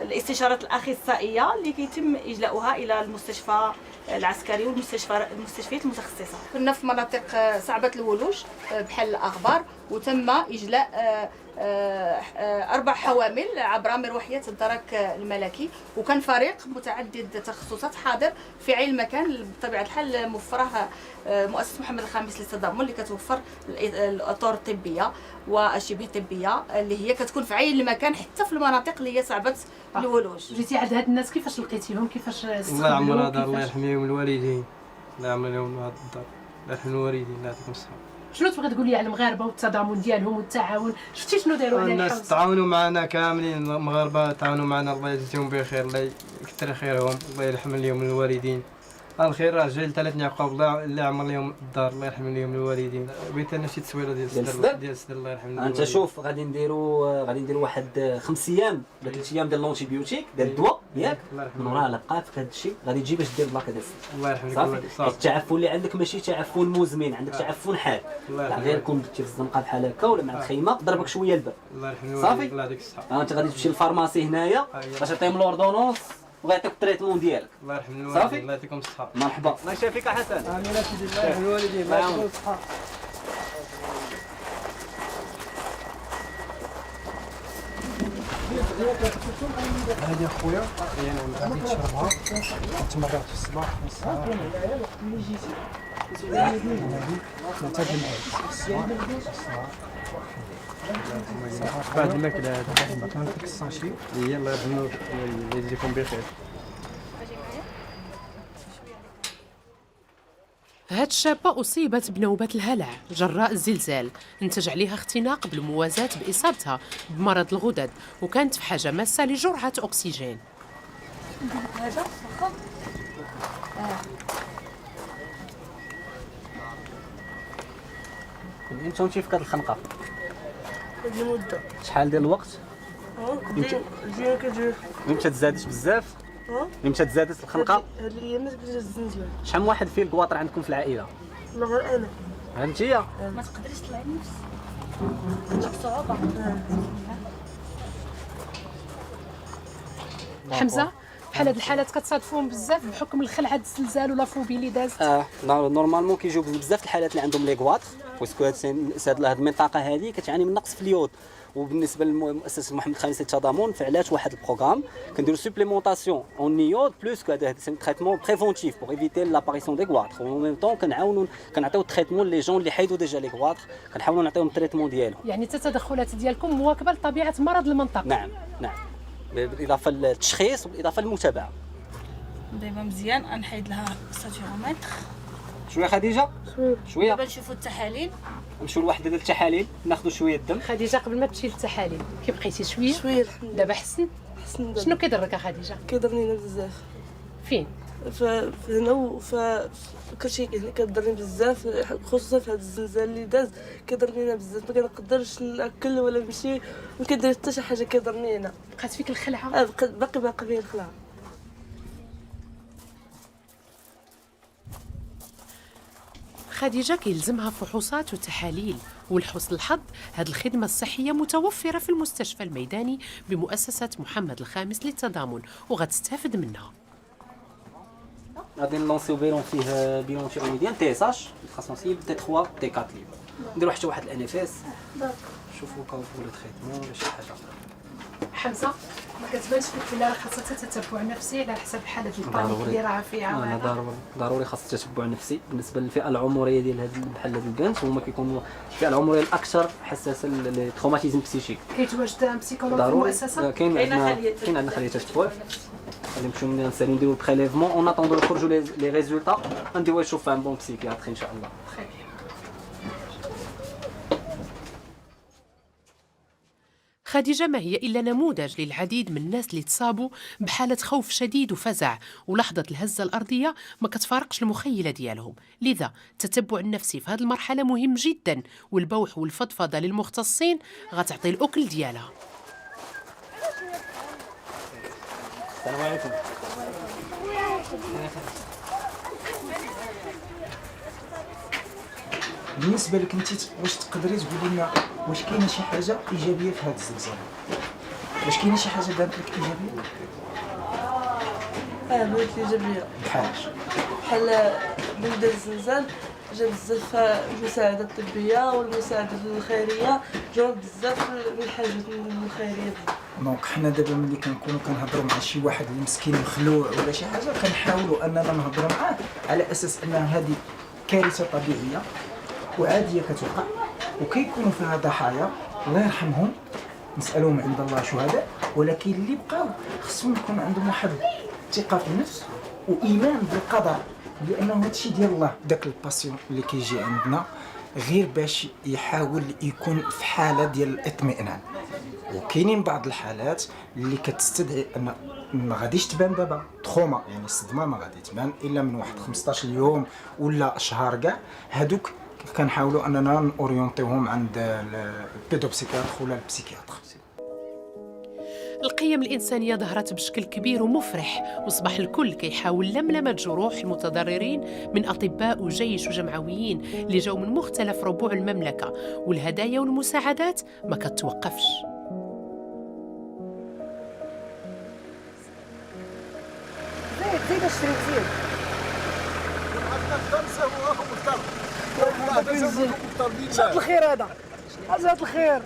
S6: الاستشارات الأخصائية اللي كيتم إجلاؤها إلى المستشفى العسكري والمستشفيات المتخصصة. كنا في مناطق صعبة الولوج بحال الأغبار، وتم إجلاء 4 حوامل عبر مروحيات الدرك الملكي، وكان فريق متعدد التخصصات حاضر في عين المكان. بطبيعة الحال موفرها مؤسسة محمد الخامس للتضامن اللي كتوفر الأطر الطبية والشبه طبية اللي هي كتكون في عين المكان حتى في المناطق اللي هي صعبة الولوج.
S18: جيتي عند هاد الناس كيفاش لقيتيهم؟ كيفاش
S7: الله يعمر هذا، الله يحميهم الوالدين، الله يعمر لهم هذا الدار، الله يحمي الوالدين، الله يعطيكم الصحة.
S18: شنو تبغي تقول لي على المغاربه والتضامن ديالهم والتعاون؟ شفتي شنو داروا على الحوز؟
S7: الناس تعاونوا معنا كاملين، المغاربه تعاونوا معنا، الله يجزيهم بخير، الله يكثر خيرهم، الله يرحم لهم الوالدين. الخير راه جاي لثلاث عقاب، الله يعمر لهم الدار، الله يرحم لهم الوالدين. بغيت انا شي تصويره ديال الصدر الله يرحم لهم.
S24: انت شوف غادي نديروا واحد 5 ايام ولا 3 ايام ديال لونتيبيوتيك ديال الدواء ياك، من وراها لقاك في هذا الشيء غادي تجي باش دير بلاكه ديال الصدر.
S7: الله يرحم
S24: صافي. التعفن اللي عندك ماشي تعفن مزمن، عندك تعفن حاد، غير كون درتي في الزنقه بحال هكا ولا مع الخيمه ضربك شويه البرد.
S7: الله يرحم
S24: صافي.
S7: الله يعطيك الصحة.
S24: انت غادي تمشي للفارماسي هنايا باش تعطيهم لوردونونس وغيعطيك التريتمون ديالك.
S7: الله يرحم الوالدين،
S24: صافي.
S7: الله يعطيكم الصحة.
S24: مرحبا. الله يشافيك حسن.
S7: امين سيدي، الله يرحم الوالدين، الله يعطيكم الصحة.
S9: هذه اخويا غادي تشربها تمرات في الصباح والصباح بعد الماكله هذا نعطيك الساشي.
S7: يلا يرحموا يجزيكم بخير.
S18: هاد الشابة أصيبت بنوبة الهلع جراء الزلزال نتج عليها اختناق بالموازاة بإصابتها بمرض الغدد، وكانت في حاجة ماسة لجرعة أكسجين.
S6: هذا واخا
S24: امتى مشي في هاد الخنقه؟
S10: هاد المدة
S24: شحال ديال الوقت؟
S10: ديما كتجي.
S24: امتى تزادت بزاف؟ امتى تزادت الخنقه؟
S10: هاد الايامات كتجي الزنزلة.
S24: شحال من واحد فيه الكواطر عندكم في العائله؟
S10: لا غير انا.
S24: انتيا؟
S6: ما تقدريش تطلعي النفس، عندك صعوبة.
S18: حمزة بحال هاد الحالات كتصادفوهم بزاف بحكم الخلعة الزلزال ولا فوبي اللي دازت.
S24: نورمالمون كيجيو بزاف الحالات اللي عندهم لي كواطر، باسكو هاد المنطقه هذه كتعاني من نقص في اليود. وبالنسبه لمؤسسه محمد الخامس للتضامن فعلات واحد البروغرام كنديروا سوبليمونطاسيون اون نيود بلوس كو هذا سي تريتمون بريفونتيف بور ايفيتي لاباريسيون دي كواطر، و ميم طون كنعطيو التريتمون لي جون اللي حيدوا ديجا لي كواطر، كنحاولوا نعطيوهم التريتمون ديالهم.
S18: يعني التدخلات ديالكم مواكبه لطبيعه مرض المنطقه.
S24: نعم بالاضافه للتشخيص وبالاضافه للمتابعه.
S6: دابا مزيان غنحيد لها الساتيرومتر
S24: شويه خديجه شويه.
S6: دابا نشوفوا التحاليل،
S24: نمشيو لوحده ديال التحاليل ناخذوا شويه الدم.
S18: خديجه قبل ما تمشي للتحاليل كي بقيتي شويه
S10: الحمد لله.
S18: دابا حسن
S10: دابا.
S18: شنو كيضرك خديجه؟
S10: كيضرني بزاف.
S18: فين؟
S10: هنا وفي كلشي كيضرني بزاف، خصوصا في هذا الزلزال اللي داز كيضرني بزاف، ما كنقدرش ناكل ولا نمشي، ما كندير حتى شي حاجه كيضرني هنا.
S18: بقات فيك الخلعه؟
S10: باقي فيا الخلعه.
S18: خديجة كيلزمها فحوصات وتحاليل، ولحسن الحظ هذه الخدمة الصحية متوفرة في المستشفى الميداني بمؤسسة محمد الخامس للتضامن وغتستافد منها.
S24: غادي نلونسيو بيلون فيه بيلون تيروميديان تي اس اش الترانسميسيبل تي 3 تي 4 ليبر، نديرو حتى واحد الان اف اس نشوفوا كاو ولا تريتمون ولا شي حاجه.
S18: حمزة ما كتبانش لك لا خاصها تتبع نفسي على حسب حاله البانيك اللي راه فيها.
S24: ضروري خاص التتبع النفسي بالنسبه للفئه العمريه ديال هاد بحال هاد البنات، هما كيكونوا الفئه العمريه الاكثر حساسه للتروماتيزم بسيشيك.
S18: كيتواجد بسيكولوج في المؤسسه؟
S24: كاين عندنا خليه تتبع، غادي نمشيو نسالي نديرو البريليفمون اون اتوندو يخرجوا لي ريزولطا غنديو يشوف ان بون بسيكياتر ان شاء الله.
S18: خديجة ما هي إلا نموذج للعديد من الناس اللي تصابوا بحالة خوف شديد وفزع، ولحظة الهزة الأرضية ما كتفارقش المخيلة ديالهم. لذا التتبع النفسي في هذه المرحلة مهم جدا، والبوح والفضفضة للمختصين غتعطي الأكل ديالها.
S24: السلام عليكم.
S9: بالنسبه لك انت واش تقدري تقولي لنا واش كاينه شي حاجه ايجابيه في هذا الزلزال؟ واش كاينه شي حاجه بانت لك ايجابيه؟
S10: بانت لي ايجابيه. بحال بدا الزلزال جا بزاف المساعدة الطبية والمساعدة الخيرية، جاو بزاف من الحاجات الخيرية.
S9: دونك حنا دابا ملي كنكونوا كنهضروا مع شي واحد اللي مسكين مخلوع ولا شي حاجه كنحاولوا اننا نهضروا معاه على اساس ان هذه كارثه طبيعيه وعاديه كتوقع، وكيكونوا فيها ضحايا الله يرحمهم نسالوهم عند الله شهداء، ولكن اللي بقاو خصهم يكون عندهم واحد الثقه في النفس وايمان بالقدر، لانه هادشي ديال الله. داك الباسيون اللي كيجي عندنا غير باش يحاول يكون في حاله ديال الاطمئنان، وكاينين بعض الحالات اللي كتستدعي ان ما غاديش تبان دابا تروما، يعني الصدمه ما غادي تبان الا من واحد 15 يوم ولا شهر كاع. هادوك كنحاولوا اننا نوريونتيوهم عند البيدوبسيكياتر ولا البسيكياتر.
S18: القيم الإنسانية ظهرت بشكل كبير ومفرح، وصبح الكل كيحاول لملمة جروح المتضررين من أطباء وجيش وجمعويين اللي جاوا من مختلف ربوع المملكة، والهدايا والمساعدات ما كتوقفش.
S11: زيد اشتري زيد. جات الخير هذا، جات الخير.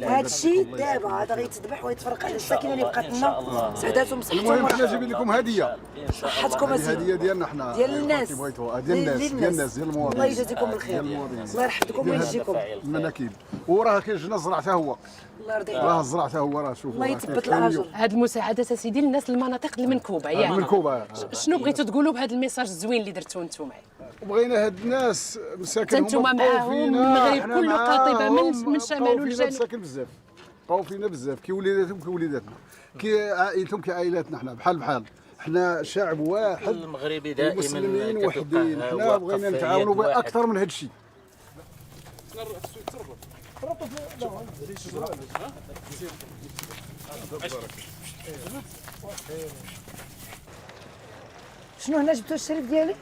S11: هذا الشيء دابا هذا غيتذبح ويتفرق على الساكنه اللي بقات لنا سعداتهم صحتهم.
S12: المهم حنا جايبين لكم هديه،
S11: صحتكم
S12: الهديه ديالنا حنا
S11: ديال الناس،
S12: ديال الناس ديال المواطنين.
S11: الله يجازيكم بالخير، الله يرحمكم ويجزيكم.
S12: المناكب وراه كاين جنا زرع حتى هو،
S11: الله يرضي
S12: راه الزرع حتى هو، راه شوفوا
S11: الله يثبت الاجر.
S18: هاد المساعدات اسيدي للناس المناطق المنكوبه، يعني
S12: المنكوبه.
S18: شنو بغيتوا تقولوا بهذا الميساج الزوين اللي درتوه نتوما؟
S12: بغينا هاد الناس مساكن
S18: انتوما معاهم، المغرب كله قاطبه من شمال والجنوب.
S12: مساكن بزاف بقاو فينا بزاف، كي وليداتهم كي وليداتنا، كي عائلتهم كي عائلاتنا، حنا بحال حنا شعب واحد
S13: المغربي دائما
S12: مسلمين وحدين، حنا بغينا نتعاونوا اكثر من هذا الشيء.
S11: شنو هنا جبتوا الشريف ديالي؟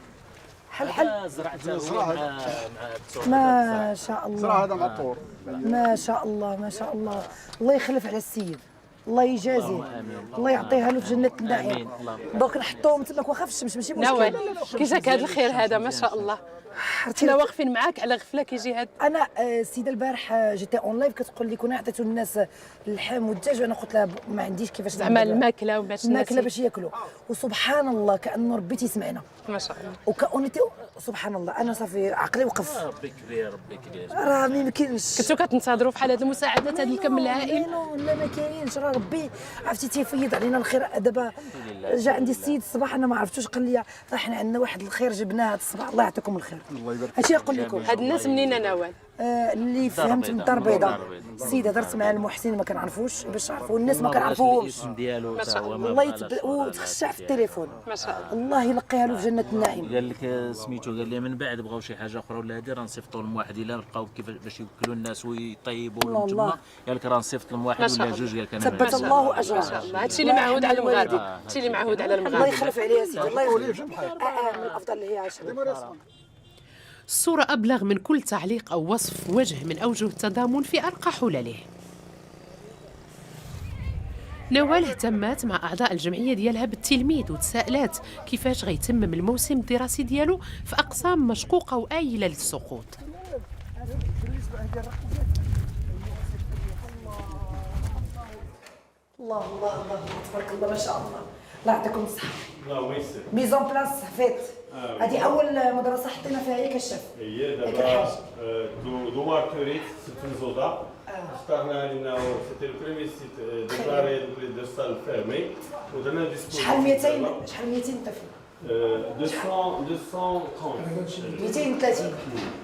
S11: حل
S13: زرعت
S11: ما شاء الله.
S12: زرع هذا معطور
S11: ما شاء الله ما شاء الله، الله يخلف على السيد، الله يجازيه، الله يعطيها له في جنة النعيم. دونك نحطوهم تماك واخا في الشمس ماشي مشكل.
S18: نوال كي جاك هذا الخير هذا ما شاء الله، حنا واقفين معاك على غفله كيجي هذا.
S11: انا السيده البارح جيتي اون لايف كتقول لي كنا عطيتو الناس اللحم والدجاج، وانا قلت لها ما عنديش كيفاش
S18: زعما الماكله وباش
S11: الماكله باش ياكلوا، وسبحان الله كانه ربي تيسمعنا
S18: ما شاء الله،
S11: وكأونيتي سبحان الله. انا صافي عقلي وقف.
S13: ربي كبير ربي كبير،
S11: راه ما يمكنش.
S18: كنتو كتنتظروا في حال هذه المساعدات هذا الكم الهائل؟
S11: لا ما كاينش، راه ربي عرفتي تيفيض علينا الخير. دابا جا عندي السيد الصباح انا ما عرفتوش، قال لي راه حنا عندنا واحد الخير جبناه هذا الصباح، الله يعطيكم الخير.
S12: الله يبارك
S11: هادشي نقول لكم.
S18: هاد الناس منين نوال؟
S11: اللي فهمت من الدار البيضاء. السيده درت مع المحسن ما كنعرفوش باش نعرفوا الناس ما كنعرفوهمش.
S13: ما شاء الله
S11: الله وتخشع في التليفون ما شاء الله، الله يلقيها له في جنه النعيم.
S13: قال لك سميتو، قال لي من بعد بغاو شي حاجه اخرى ولا هادي راه نصيفطوا لهم واحد الا لقاو كيفاش باش يوكلوا الناس ويطيبوا لهم تما، قال لك راه نصيفط لهم واحد ولا جوج، قال لك انا
S11: ثبت الله اجره.
S18: هادشي اللي معهود على المغادي، هادشي اللي معهود على المغادي.
S11: الله يخلف عليها سيدي، الله يخلف. من الافضل اللي هي عايشه.
S18: الصورة أبلغ من كل تعليق أو وصف وجه من أوجه التضامن في أرقى حلله. نوال اهتمت مع أعضاء الجمعية ديالها بالتلميذ وتساءلات كيفاش غيتمم الموسم الدراسي ديالو في أقسام مشقوقة وآيلة للسقوط.
S11: الله الله الله تبارك الله ما شاء الله. الله يعطيكم الصحة.
S2: الله يسر.
S11: ميزون بلاس صحفيت. هذه أول مدرسة حطينا فيها هي كشاف.
S2: هي دابا دوار توريت ست نزوضة. اخترنا لأنه سيتي لو بريمي سيت ديكلاري دو سال فيرمي ودرنا ديسبوزيسيون.
S11: شحال 200 طفل؟
S2: 230.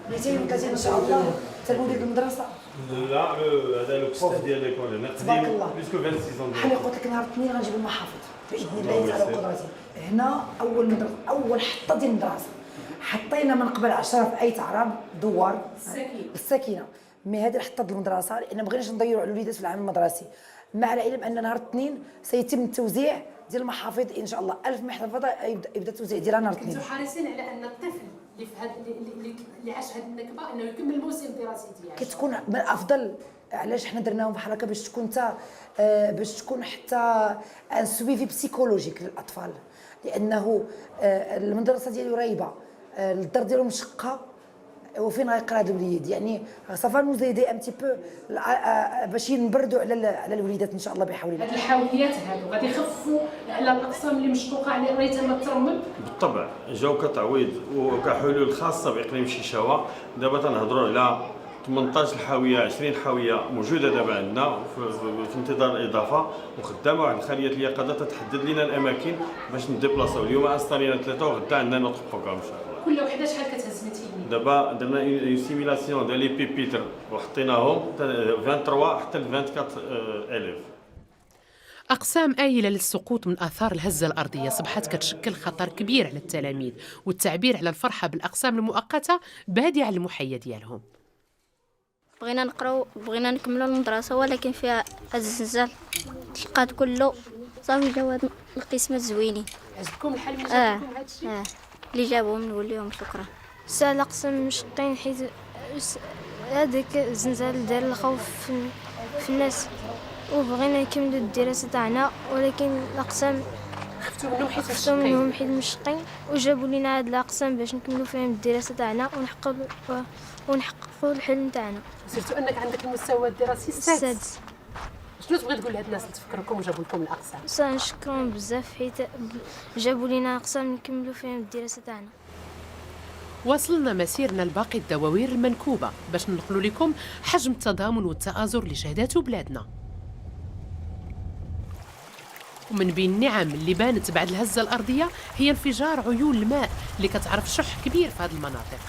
S11: 230 إن شاء الله. حتى مدير المدرسة.
S2: لا هذا لو بروف ديال ليكول هنا
S11: تبارك الله.
S2: بليسكو 26
S11: بحال قلت لك نهار الاثنين غنجيب المحافظ باذن الله تعالى وقدرته. هنا اول حطه ديال المدرسه حطينا من قبل 10 في اي تعرب دوار بالسكينه. مي هذه الحطه ديال المدرسه لان ما بغيناش نضيعوا على الوليدات في العام المدرسي، مع العلم ان نهار الاثنين سيتم التوزيع ديال المحافظ ان شاء الله 1000 محفظه يبدا التوزيع ديالها نهار الاثنين.
S18: كنتوا حريصين على ان الطفل اللي في هذا اللي عاش هذه النكبه انه يكمل الموسم الدراسي ديالو.
S11: كتكون من الافضل. علاش حنا درناهم بحال هكا باش تكون باش تكون حتى ان سويفي بسيكولوجيك للاطفال، لانه المدرسه ديالو رايبه، الدار ديالو مشقه، وفين غيقرا هذا الوليد؟ يعني صافا نو زيدي ان تي بو باش نبردوا على الوليدات ان شاء الله بحول الله.
S18: هاد الحاويات هادو غادي يخفوا على الاقسام اللي مشقوقه على ريتها ترمل.
S2: بالطبع جاو كتعويض وكحلول خاصه باقليم شيشاوا. دابا تنهضروا على 18 حاويه 20 حاويه موجوده دابا عندنا في انتظار الاضافه، وخدامه واحد الخليه اليقظه تتحدد لنا الاماكن باش نديبلاصاو. اليوم انستالينا 3 وغدا عندنا نوت بروغرام ان شاء الله.
S18: كل وحده شحال كتهز متينين؟
S2: دابا درنا اون سيميلاسيون ديال لي بيبيتر وحطيناهم 23 حتى ل 24 الف.
S18: أقسام آيلة للسقوط من آثار الهزة الأرضية أصبحت كتشكل خطر كبير على التلاميذ، والتعبير على الفرحة بالأقسام المؤقتة بادي على المحيا ديالهم.
S14: بغينا نقراو بغينا نكملوا المدرسه ولكن فيها هذا الزلزال تلقات كله صافي جاو هاد القسمات زوينين.
S18: عجبكم الحال اللي جابكم هادشي؟
S14: اللي جابهم نقول لهم شكرا.
S15: سال اقسام مشقين حيت هذاك الزلزال دار الخوف في الناس وبغينا نكملوا الدراسه تاعنا، ولكن الاقسام خفتوا منهم حيت مشقين وجابوا لنا هاد الاقسام باش نكملوا فيهم الدراسه تاعنا ونحققوا الحلم تاعنا.
S18: سيرتو انك عندك المستوى الدراسي السادس. شنو تبغي تقول لهاد الناس اللي تفكركم وجابوا لكم الاقسام؟
S15: نشكرهم بزاف حيت جابوا لنا اقسام نكملوا فيهم الدراسه تاعنا.
S18: واصلنا مسيرنا لباقي الدواوير المنكوبه باش ننقلوا لكم حجم التضامن والتآزر اللي شهدته بلادنا. ومن بين النعم اللي بانت بعد الهزه الارضيه هي انفجار عيون الماء اللي كتعرف شح كبير في هذه المناطق.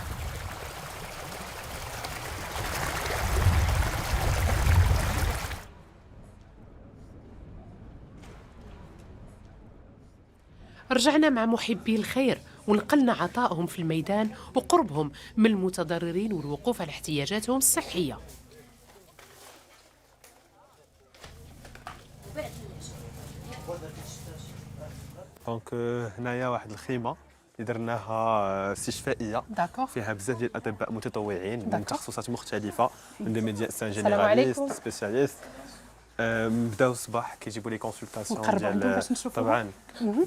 S18: رجعنا مع محبي الخير ونقلنا عطائهم في الميدان وقربهم من المتضررين والوقوف على احتياجاتهم الصحية.
S2: دونك هنايا واحد الخيمه اللي درناها استشفائيه فيها بزاف ديال الاطباء متطوعين من تخصصات مختلفه، من ميديسان جينيراليست سبيسياليست. بداو الصباح كيجيبوا لي كونسلطاسيون ديال طبعا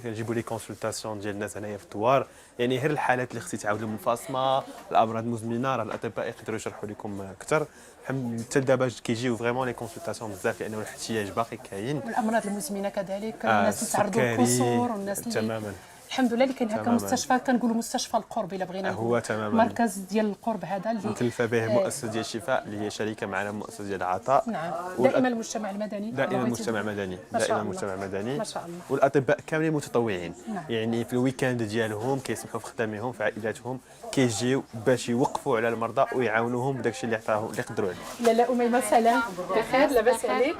S2: كيجيبوا لي كونسلطاسيون ديال الناس هنايا في الدوار، يعني غير الحالات اللي خصني تعاود المفاصمه الامراض المزمنه راه الاطباء يقدروا يشرحوا لكم اكثر. حتى دابا كيجيو فريمون لي كونسلطاسيون بزاف لانه الاحتياج باقي كاين،
S18: والامراض المزمنه كذلك الناس اللي تعرضوا للكسور والناس اللي
S2: تماما
S18: الحمد لله اللي كاين هكا مستشفى كنقولوا مستشفى القرب الا بغينا
S2: هو تماما
S18: مركز ديال القرب هذا اللي
S2: مكلفه به مؤسسه ديال الشفاء اللي هي شركه معنا مؤسسه ديال العطاء.
S18: نعم دائما المجتمع المدني
S2: دائما المجتمع المدني دائما المجتمع المدني
S18: ما شاء الله.
S2: والاطباء كاملين متطوعين.
S18: نعم.
S2: يعني في الويكاند ديالهم كيسمحوا في خدامهم في عائلاتهم كيجيو باش يوقفوا على المرضى ويعاونوهم بداك الشيء اللي عطاهم اللي يقدروا عليه.
S18: لا أميمة سلام بخير لاباس عليك؟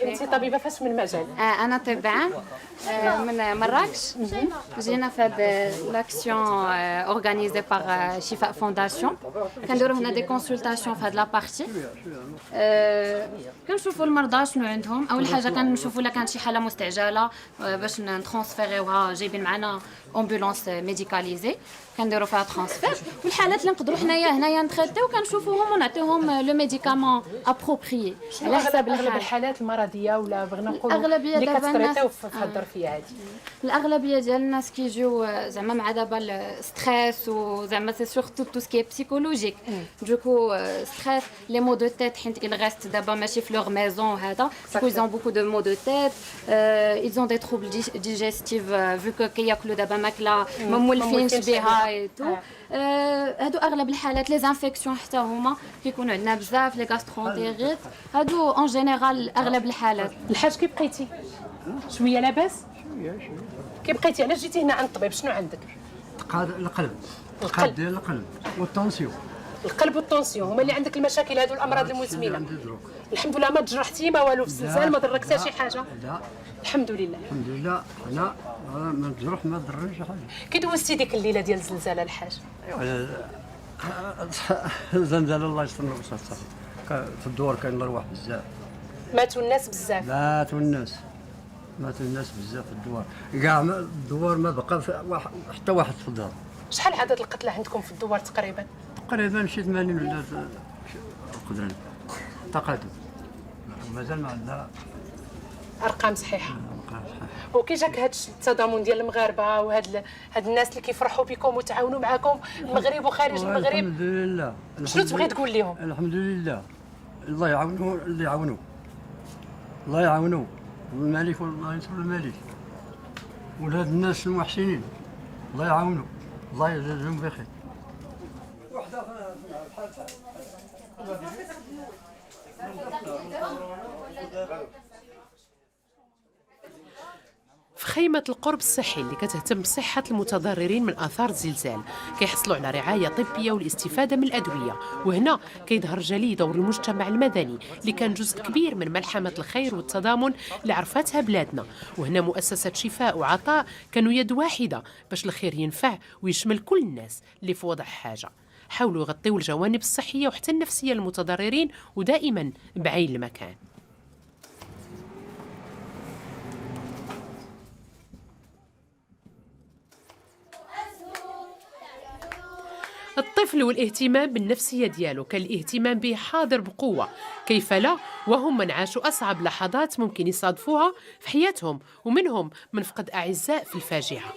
S18: انت طبيبه فاش من المجال؟
S17: انا طبعا من مراكش جينا في هاد لاكسيون اورغانيزي باغ شفاء فونداسيون كنديروا هنا دي كونسلطاسيون في هاد لا بارتي كنشوفوا المرضى شنو عندهم. اول حاجه كنشوفوا الا كانت شي حاله مستعجله باش نترانسفيريوها جايبين معنا امبولانس ميديكاليزي كنديروا فيها ترانسفير، والحالات اللي نقدروا حنايا هنايا نتريتيو كنشوفوهم ونعطيوهم لو ميديكامون ابروبريي على حساب
S18: الحالات المرضيه ولا بغينا نقولوا
S17: الاغلبيه
S18: اللي
S17: دابا
S18: كتريتيو في هاد الظرفيه هذه.
S17: الاغلبيه ديال الناس كيجيو زعما مع دابا الستريس وزعما سي سورتو تو سكي بسيكولوجيك دوكو ستريس لي مو دو تيت حيت il reste دابا ماشي في لوغ ميزون هذا دوكو ils ont beaucoup de maux de tête ils ont des troubles digestifs vu que كياكلوا دابا ماكله ما مولفينش بها اي تو هادو اغلب الحالات لي زانفيكسيون حتى هما كيكونوا عندنا بزاف لي غاسترونتيريت هادو اون جينيرال اغلب الحالات.
S8: الحاج كي بقيتي شويه لاباس كي بقيتي علاش جيتي هنا عند الطبيب شنو عندك؟
S16: القلب ديال القلب والطونسيون.
S8: القلب والطونسيون هما اللي عندك المشاكل هادو الامراض المزمنه. الحمد لله ما تجرحتي ما والو في الزلزال ما ضرك حتى شي حاجه.
S16: لا
S8: الحمد لله.
S16: الحمد لله انا ما نجرح ما ضرني شي حاجه.
S8: كي دوزتي ديك الليله ديال الزلزال الحاج؟
S16: زلزال الله يسترنا بصح في الدور كاين الارواح بزاف.
S8: ماتوا الناس بزاف.
S16: ماتوا الناس بزاف في الدوار كاع الدوار ما بقى حتى واحد في الدار.
S8: شحال عدد القتلى عندكم في الدوار تقريبا
S16: شي 80 ولا قدرنا تقادم مازال ما عندنا
S8: ارقام صحيحه. وكي جاك هذا التضامن ديال المغاربه وهاد الناس اللي كيفرحوا بكم وتعاونوا معكم المغرب وخارج المغرب
S16: الحمد لله.
S8: شنو تبغي تقول لهم؟
S16: الحمد لله الله يعاونوا اللي يعاونوا الله يعاونوا والملك والله ينصر الملك ولاد الناس المحسنين الله يعاونوا الله يجزاهم بخير.
S18: في خيمة القرب الصحي اللي كتهتم بصحة المتضررين من آثار الزلزال كيحصلوا على رعاية طبية والاستفادة من الأدوية. وهنا كيظهر جلي دور المجتمع المدني اللي كان جزء كبير من ملحمة الخير والتضامن اللي عرفتها بلادنا. وهنا مؤسسة شفاء وعطاء كانوا يد واحدة باش الخير ينفع ويشمل كل الناس اللي في وضع حاجة. حاولوا يغطيوا الجوانب الصحية وحتى النفسية للمتضررين ودائما بعين المكان. الطفل والاهتمام بالنفسية ديالو كان الاهتمام به حاضر بقوة، كيف لا وهم من عاشوا أصعب لحظات ممكن يصادفوها في حياتهم ومنهم من فقد أعزاء في الفاجعة.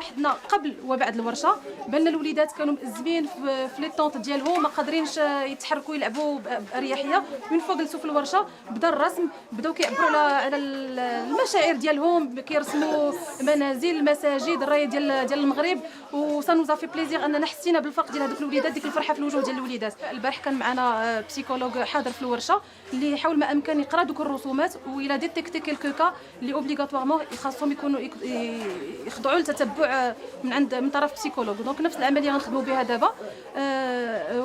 S22: حدنا قبل وبعد الورشه بان الوليدات كانوا مأزمين في لي طونط ديالهم ما قادرينش يتحركوا يلعبوا باريحيه. من فوق جلسوا في الورشه بدا الرسم بداو كيعبروا على المشاعر ديالهم كيرسموا منازل مساجد الرايه ديال المغرب. وسانوزا في بليزير اننا حسينا بالفرق ديال هذوك الوليدات ديك الفرحه في الوجوه ديال الوليدات. البارح كان معنا بسيكولوج حاضر في الورشه اللي يحاول ما امكن يقرا دوك الرسومات وإلا ديتيكتي كيلكو كا اللي اوبليغاتوارمون خاصهم يكونوا يخضعوا لتتبع من طرف بسيكولوج. دونك نفس العمليه غنخدموا بها دابا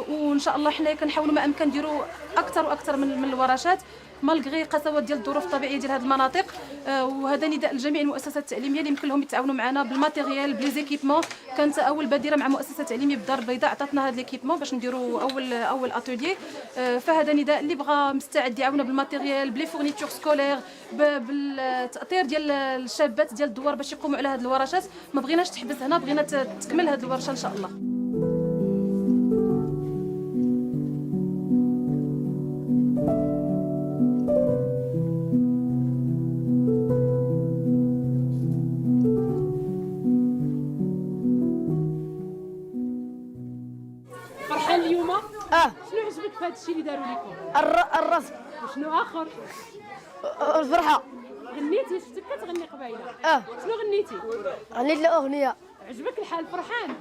S22: وان شاء الله حنايا كنحاولوا ما امكن نديروا اكثر واكثر من الورشات مالغري قسوات ديال الظروف الطبيعيه ديال هذه المناطق. وهذا نداء لجميع المؤسسات التعليميه اللي يمكن لهم يتعاونوا معنا بالماتيريال بليزيكيبمون. كانت اول بديره مع مؤسسه تعليميه بالدار البيضاء عطاتنا هذا ليكيبمون باش نديروا اول اتوليي. فهذا نداء اللي بغى مستعد يعاونا بالماتيريال بلي فورنيتور سكولير بالتاطير ديال الشابات ديال الدوار باش يقوموا على هذه الورشات. ما بغيناش تحبس هنا بغينا تكمل هذه الورشه ان شاء الله.
S8: فرحان اليوم؟ شنو عجبك في هذا الشيء اللي داروا لكم؟
S10: الرسم.
S8: وشنو اخر؟
S10: الفرحه.
S8: غنيتي شفتك كتغني قبيله؟ شنو غنيتي؟
S10: غنيت الاغنيه.
S8: عجبك الحال فرحان؟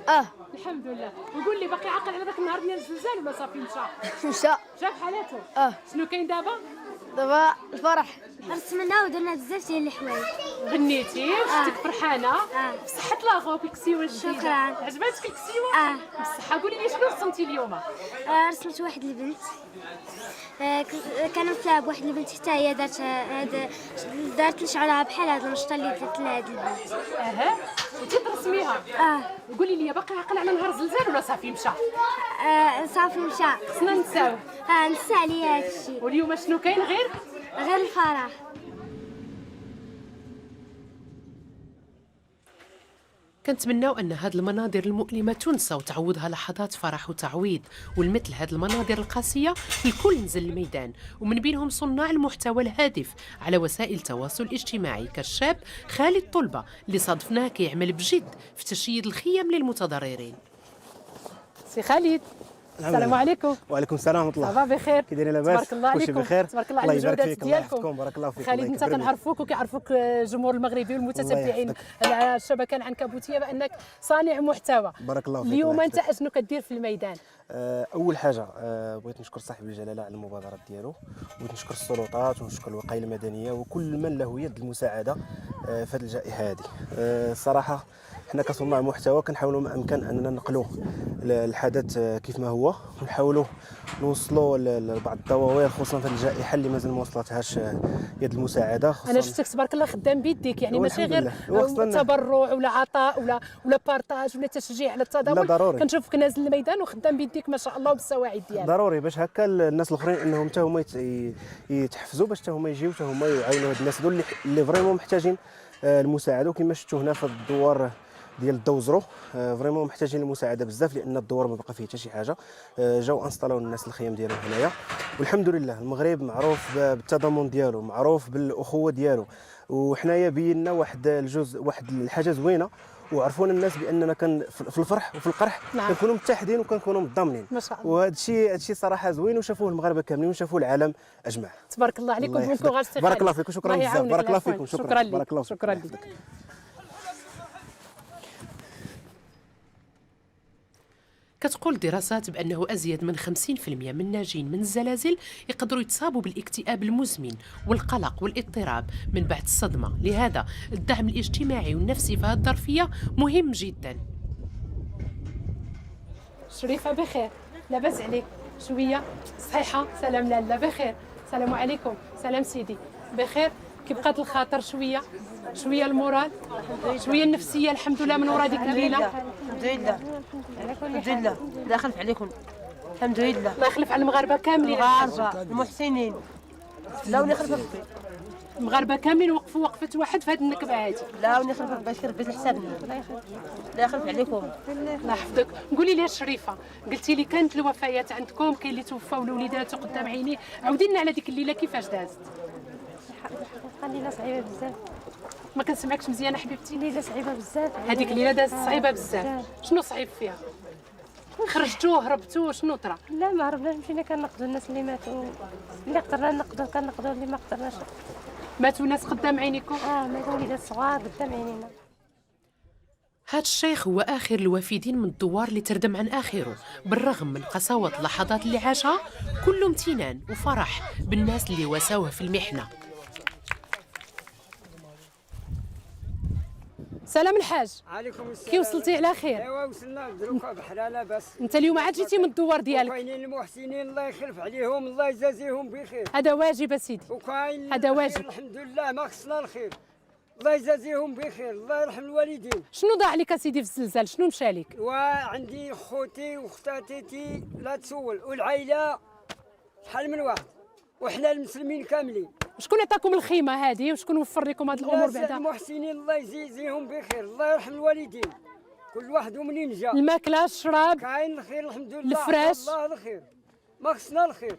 S8: الحمد لله. وقول لي باقي عاقل على ذاك النهار ديال الزلزال ولا صافي مشى؟ شاف حالاته؟ شنو كاين دابا؟
S10: دابا الفرح.
S15: رسمنا ودرنا بزاف ديال الحوايج.
S8: غنيتي شفتك فرحانه؟ بصحة لاغوك الكسيوه الجديده.
S15: شكرا.
S8: عجبتك الكسيوه؟ بصحة. قولي لي شنو رسمتي اليوم؟
S15: رسمت واحد البنت كانت تلعب واحد البنت حتى هي دارت شعرها بحال هاد المشطه اللي درت لهاد البنت.
S8: وانت ترسميها؟ قولي لي باقي عاقل على نهار الزلزال ولا صافي مشى؟
S15: صافي مشى.
S8: خصنا نساوه.
S15: نسى عليا هاد الشيء.
S8: واليوم شنو كاين غير
S15: الفرح.
S18: كنتمناو ان هاد المناظر المؤلمه تنسى وتعوضها لحظات فرح وتعويض، والمثل هاد المناظر القاسيه الكل نزل الميدان، ومن بينهم صناع المحتوى الهادف على وسائل التواصل الاجتماعي كالشاب خالد طلبه اللي صادفناه كيعمل بجد في تشييد الخيم للمتضررين.
S8: سي خالد، السلام عليكم.
S1: وعليكم السلام ورحمه الله.
S8: صافا بخير؟
S1: كي دايرين لاباس؟
S8: تبارك الله عليكم.
S1: بخير؟
S8: تبارك الله على المجهودات ديالكم.
S1: بارك الله فيكم.
S8: خالد، انت كنعرفوك وكيعرفوك الجمهور المغربي والمتتبعين على الشبكه العنكبوتيه بانك صانع محتوى.
S1: بارك الله فيك.
S8: اليوم انت اشنو كدير في الميدان؟
S1: اول حاجه بغيت نشكر صاحب الجلاله على المبادرات ديالو، بغيت نشكر السلطات ونشكر الوقايه المدنيه وكل من له يد المساعده في هذه الجائحه هذه. الصراحه حنا كصناع محتوى كنحاولوا ما امكن اننا نقلوا الحدث كيف ما هو، ونحاولوا نوصلوا لبعض الدواوين خصوصا في الجائحه اللي مازال ما وصلتهاش يد المساعده.
S8: انا شفتك تبارك الله خدام بيديك، يعني ماشي غير تبرع ولا عطاء ولا بارطاج ولا تشجيع على التضامن، كنشوفك نازل الميدان وخدام بيديك ما شاء الله وبالسواعد ديالك.
S1: ضروري باش هكا الناس الاخرين انهم حتى هما يتحفزوا باش حتى هما يجيو حتى هما يعاونوا هاد الناس هذو اللي فريمون محتاجين المساعده. وكما شفتوا هنا في الدوار ديال الدوزرو فريمون محتاجين المساعده بزاف، لان الدوار ما بقى فيه حتى شي حاجه. جاو انستالوا الناس الخيام ديالهم هنايا، والحمد لله المغرب معروف بالتضامن ديالو، معروف بالاخوه ديالو، وحنايا بينا واحد الحاجه زوينه، وعرفونا الناس باننا كان في الفرح وفي القرح كنكونوا متحدين وكنكونوا متضامنين.
S8: ما شاء الله.
S1: وهذا الشيء صراحه زوين، وشافوه المغاربه كاملين وشافوه العالم اجمع.
S8: تبارك الله عليكم. بون كوراج سي خالد.
S1: بارك الله فيك وشكرا بزاف. بارك الله فيكم.
S8: شكرا لك.
S1: بارك الله فيك.
S8: شكرا لك.
S18: كتقول الدراسات بأنه أزيد من 50% من الناجين من الزلازل يقدروا يتصابوا بالاكتئاب المزمن والقلق والاضطراب من بعد الصدمة. لهذا الدعم الاجتماعي والنفسي في هذه الظرفية مهم جدا.
S8: شريفة بخير؟ لاباس عليك؟ شوية؟ صحيحة؟ سلام لاله بخير؟ السلام عليكم. سلام سيدي بخير؟ كي بقات الخاطر شوية المورال شوية النفسية الحمد لله من ورا ديك الليلة؟
S10: الحمد لله الحمد لله. لا يخلف عليكم. الحمد لله.
S8: الله يخلف على المغاربه كاملين،
S10: المغاربه المحسنين. لا ونخلف
S8: المغاربه كاملين وقفوا وقفه واحد في هذه النكبه هذه.
S10: لا ونخلف باش ربي حسابنا. لا يخلف عليكم.
S8: الله يحفظك. قولي لي الشريفه، قلتي لي كانت الوفيات عندكم، كاين اللي توفاو وليداته قدام عيني، عاودي لنا على ديك الليله كيفاش دازت؟
S15: الليله صعيبه بزاف.
S8: ما كنسمعكش مزيان حبيبتي.
S15: الليله صعيبه بزاف.
S8: هذيك الليله دازت صعيبه بزاف. شنو صعيب فيها؟ خرجتوا هربتوا شنو طرا؟
S15: لا ما هربناش، مشينا كنقضوا الناس اللي ماتوا، اللي قدرنا نقضوا كنقضوا، اللي ما قدرناش.
S8: ماتوا ناس قدام عينيكم؟
S15: ماتوا وليدات صغار قدام عينينا.
S18: هاد الشيخ هو آخر الوافدين من الدوار اللي تردم عن آخره، بالرغم من قساوة اللحظات اللي عاشها كله امتنان وفرح بالناس اللي واسوه في المحنة.
S8: سلام الحاج.
S19: عليكم السلام.
S8: كي وصلتي على خير؟
S19: ايوا وصلنا دروكا بحال لاباس.
S8: انت اليوم عاد جيتي من الدوار ديالك.
S19: وكاينين المحسنين الله يخلف عليهم، الله يجازيهم بخير.
S8: هذا واجب اسيدي.
S19: وكاين
S8: هذا واجب.
S19: الحمد لله ما خصنا الخير. الله يجازيهم بخير، الله يرحم الوالدين.
S8: شنو ضاع لك اسيدي في الزلزال؟ شنو مشى لك؟
S19: وعندي خوتي وختاتيتي لا تسول، والعائله شحال من واحد، وحنا المسلمين كاملين.
S8: شكون عطاكم الخيمه هذه وشكون وفر لكم هذه الامور بعدا؟
S19: المحسنين الله يجزيهم بخير، الله يرحم الوالدين. كل واحد منين جا.
S8: الماكله الشراب
S19: كاين الخير الحمد لله.
S8: الفراش
S19: الله الخير، ما خصنا الخير.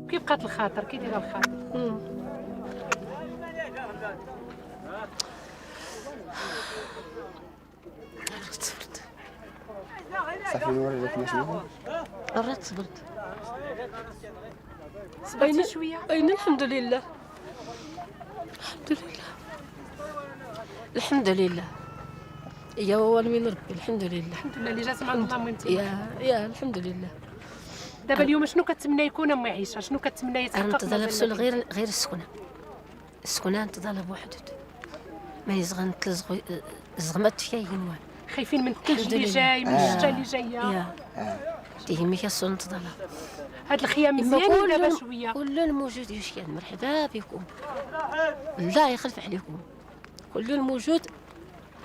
S8: كي بقات الخاطر؟ كي دايره الخاطر؟
S1: صافي نوريك ماشي
S10: مرات صبرت.
S8: صبرتي شويه؟
S10: أين الحمد لله. الحمد لله الحمد لله. يا هو من ربي. الحمد لله
S8: الحمد لله اللي جات مع الله مهمتي.
S10: يا الحمد لله.
S8: دابا اليوم شنو كتمنى يكون ام عيشه؟ شنو كتمنى يتحقق؟
S10: انا نتطلب غير السكنه نتطلب وحده، ما يزغن زغمت فيها ينوان.
S8: خايفين من الثلج اللي جاي، من الشتا اللي جايه.
S10: تيهمك السن نتطلب.
S8: هاد الخيام مزيانين دابا شويه.
S3: كل الموجود يشكي مرحبا بكم، الله يخلف عليكم. كل الموجود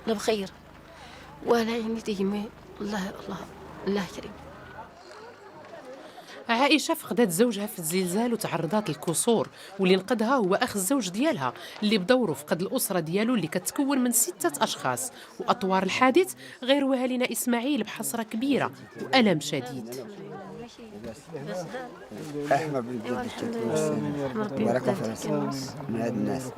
S3: بخير، ولا يعني ديما الله كريم.
S18: عائشة فقدت زوجها في الزلزال وتعرضت للكسور، واللي انقذها هو أخ الزوج ديالها اللي بدوره فقد الأسرة ديالو اللي كتكون من 6 أشخاص. وأطوار الحادث غيروها لنا إسماعيل بحسرة كبيرة وألم شديد.
S4: احنا بارك الله من هاد الناس.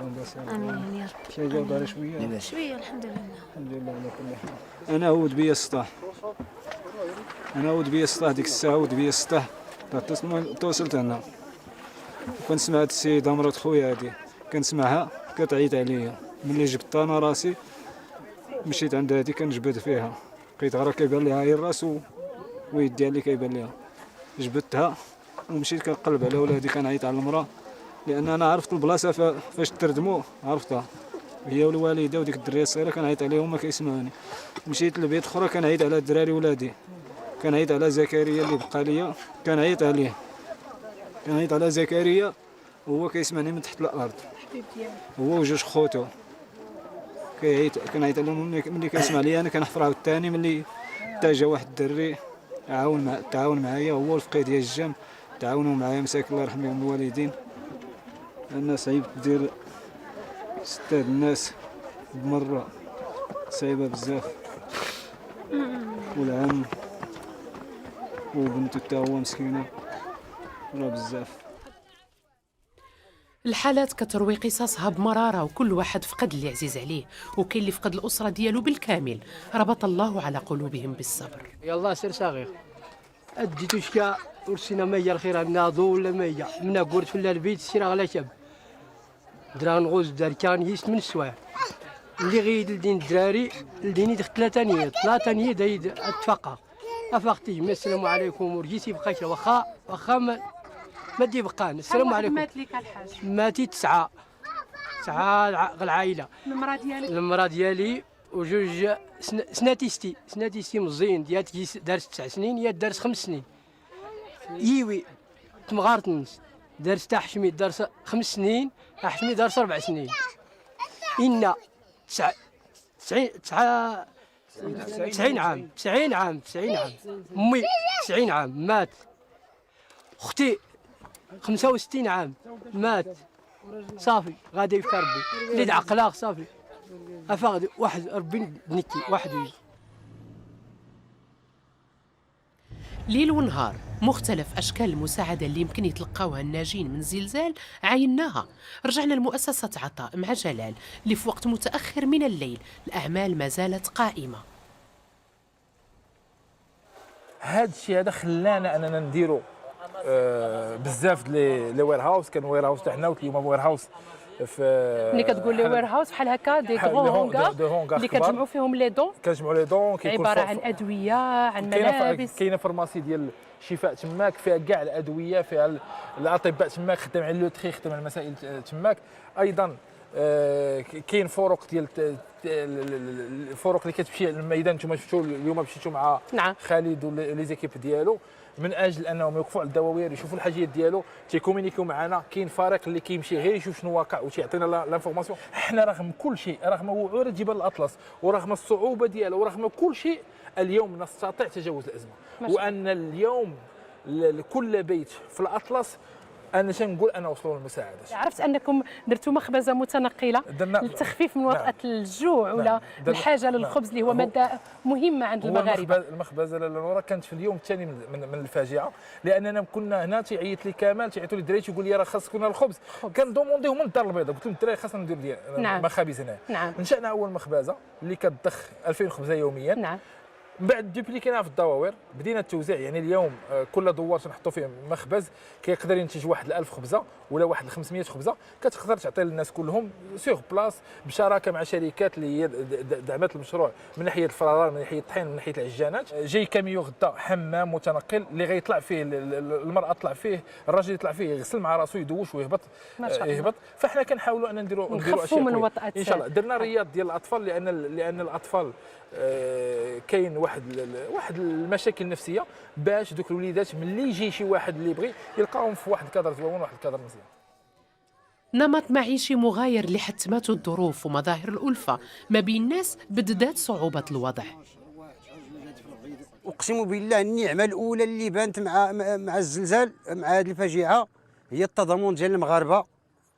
S3: امين يا رب.
S4: شي جو داري شويه
S3: شويه الحمد لله.
S4: الحمد لله على كل حال.
S20: انا ود بيا السطح، ديك الساعه ود بيا السطح توصلت هنا وكنسمع هاد السيده مرات خويا هادي كنسمعها كتعيط عليا. ملي جبت انا راسي مشيت عند هادي كنجبد فيها، لقيت غير كيبان ليها هي الراس ويدي اللي كيبان ليها. جبدتها ومشيت كنقلب على ولادي كنعيط على المراه، لان انا عرفت البلاصه فاش تردموا عرفتها، هي والوالده وديك الدريه الصغيره كنعيط عليهم ما كيسمعوني. مشيت لبيت اخرى كنعيط على الدراري ولادي، كنعيط على زكريا اللي بقى ليا كنعيط عليه، كنعيط على زكريا وهو كيسمعني من تحت الارض، هو وجوج خوتو كنعيط عليهم. ملي كيسمع ليا انا كنحفر عاوتاني. ملي حتى جا واحد الدري تعاون معايا، هو الفقيه ديال الجام تعاونوا معايا مساكن الله يرحم لهم الوالدين. لان صعيب دير ستاد الناس بمره صعيبه بزاف، والعم وبنته حتى هو مسكينه راه بزاف.
S18: الحالات كتروي قصصها بمرارة، وكل واحد فقد اللي عزيز عليه، وكاين اللي فقد الأسرة ديالو بالكامل. ربط الله على قلوبهم بالصبر.
S21: يلا سير صغير اديتو شكا ورسينا مية الخير من ضو ولا مية من قرت ولا البيت سير غلا شاب دران غوز دار كان يست من السوايع اللي غيد لدين الدراري لديني دخل 3 نيات 3 نيات دايد اتفقى افاقتي السلام عليكم ورجيتي بقيت واخا ما دي بقان. السلام عليكم.
S8: مات لك الحاج؟
S21: ماتي 9 العائله.
S8: المراه ديالك؟
S21: المراه ديالي وجوج سناتيستي مزين ديالت دارت 9 سنين، يا دارت 5 سنين. يوي تمغارت الناس دارت تا حشميد دارت 5 سنين، حشميد دارت 4 سنين. إن 90 عام أمي 90 عام مات. أختي 65 عام مات. صافي غادي يفكر ربي اللي عقلاق صافي افاغد واحد ربي نكي واحد يجي.
S18: ليل ونهار مختلف أشكال المساعدة اللي يمكن يتلقاوها الناجين من زلزال عيناها. رجعنا لمؤسسة عطاء مع جلال اللي في وقت متأخر من الليل الأعمال ما زالت قائمة.
S25: هذا الشيء هذا خلانا اننا نديروا بزاف لي وير هاوس. كان وير هاوس تاعنا واليوم وير هاوس
S8: ملي كتقول لي وير هاوس بحال هكا دي غون هونغار اللي كتجمعوا فيهم لي دون.
S25: كنجمعوا لي دون
S8: عباره عن ادويه عن ملابس.
S25: كاينه فارماسي ديال الشفاء تماك فيها كاع الادويه، فيها الاطباء تماك خدام على لو تري خدام على المسائل تماك. ايضا كاين فروق ديال الفروق اللي كتمشي للميدان. نتوما شفتوا اليوم مشيتوا مع خالد ولي زيكيب ديالو من اجل انهم يوقفوا على الدواوير يشوفوا الحاجيات ديالو تيكومونيكيو معنا. كاين فريق اللي كيمشي غير يشوف شنو واقع وتيعطينا لانفورماسيون. حنا رغم كل شيء، رغم وعوره جبال الاطلس ورغم الصعوبه ديالها ورغم كل شيء، اليوم نستطيع تجاوز الازمه. وان اليوم لكل بيت في الاطلس انا تنقول انا وصلوا للمساعده.
S8: عرفت انكم درتوا مخبزه متنقله للتخفيف من وطأة الجوع ولا الحاجه للخبز اللي هو ماده مهمه عند المغاربه.
S25: المخبزه للنورا كانت في اليوم الثاني من الفاجعه، لاننا كنا هنا تيعيط لي كمال تيعيطوا لي الدراري تيقول لي راه خاصكم الخبز. كندومونديهم من الدار البيضاء، قلت لهم الدراري خاصنا ندير مخابز هنا. نشأنا اول مخبزه اللي كتضخ 2000 خبزه يوميا. من بعد دوبليكيناها في الدواوير، بدينا التوزيع. يعني اليوم كل دوار تنحطوا فيه مخبز كيقدر ينتج واحد 1000 خبزه ولا واحد 500 خبزه، كتقدر تعطي للناس كلهم سيغ بلاص بشراكه مع شركات اللي هي دعمت المشروع من ناحيه الفرارة، من ناحيه الطحين، من ناحيه العجانات. جاي كاميو غدا حمام متنقل اللي غيطلع فيه المراه تطلع فيه، الراجل يطلع فيه، يغسل مع راسو يدوش ويهبط يهبط. فاحنا كنحاولوا ان نديروا اشياء ان شاء الله. درنا رياض ديال الاطفال لان الاطفال كاين واحد واحد المشاكل النفسيه باش دوك الوليدات ملي يجي شي واحد اللي يبغي يلقاهم في واحد الكادر زوين واحد الكادر مزيان.
S18: نمط معيشي مغاير اللي حتمته الظروف ومظاهر الألفة ما بين الناس بددات صعوبة الوضع.
S5: أقسم بالله النعمة الأولى اللي بانت مع الزلزال، مع هذه الفاجعة، هي التضامن ديال المغاربة.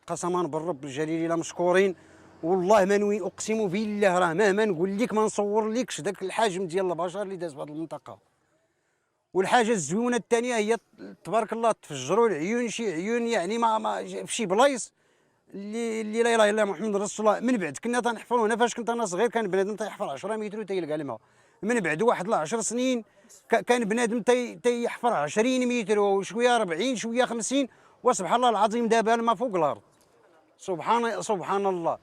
S5: قسما بالرب الجليل لا مشكورين، والله ما نوي اقسم بالله راه مهما نقول لك ما نصور لكش ذاك الحجم ديال البشر اللي داز في هذه المنطقه. والحاجه الزوينه الثانيه هي تبارك الله تفجروا العيون، شي عيون يعني ما في شي بلايص اللي لا اله الا محمد رسول الله. من بعد كنا تنحفروا هنا، فاش كنت انا صغير كان بنادم تيحفر 10 متر وتيلقى الماء. من بعد واحد 10 سنين كان بنادم تيحفر 20 متر وشويه 40 شويه 50، وسبحان الله العظيم دابا الماء فوق الارض. سبحان الله.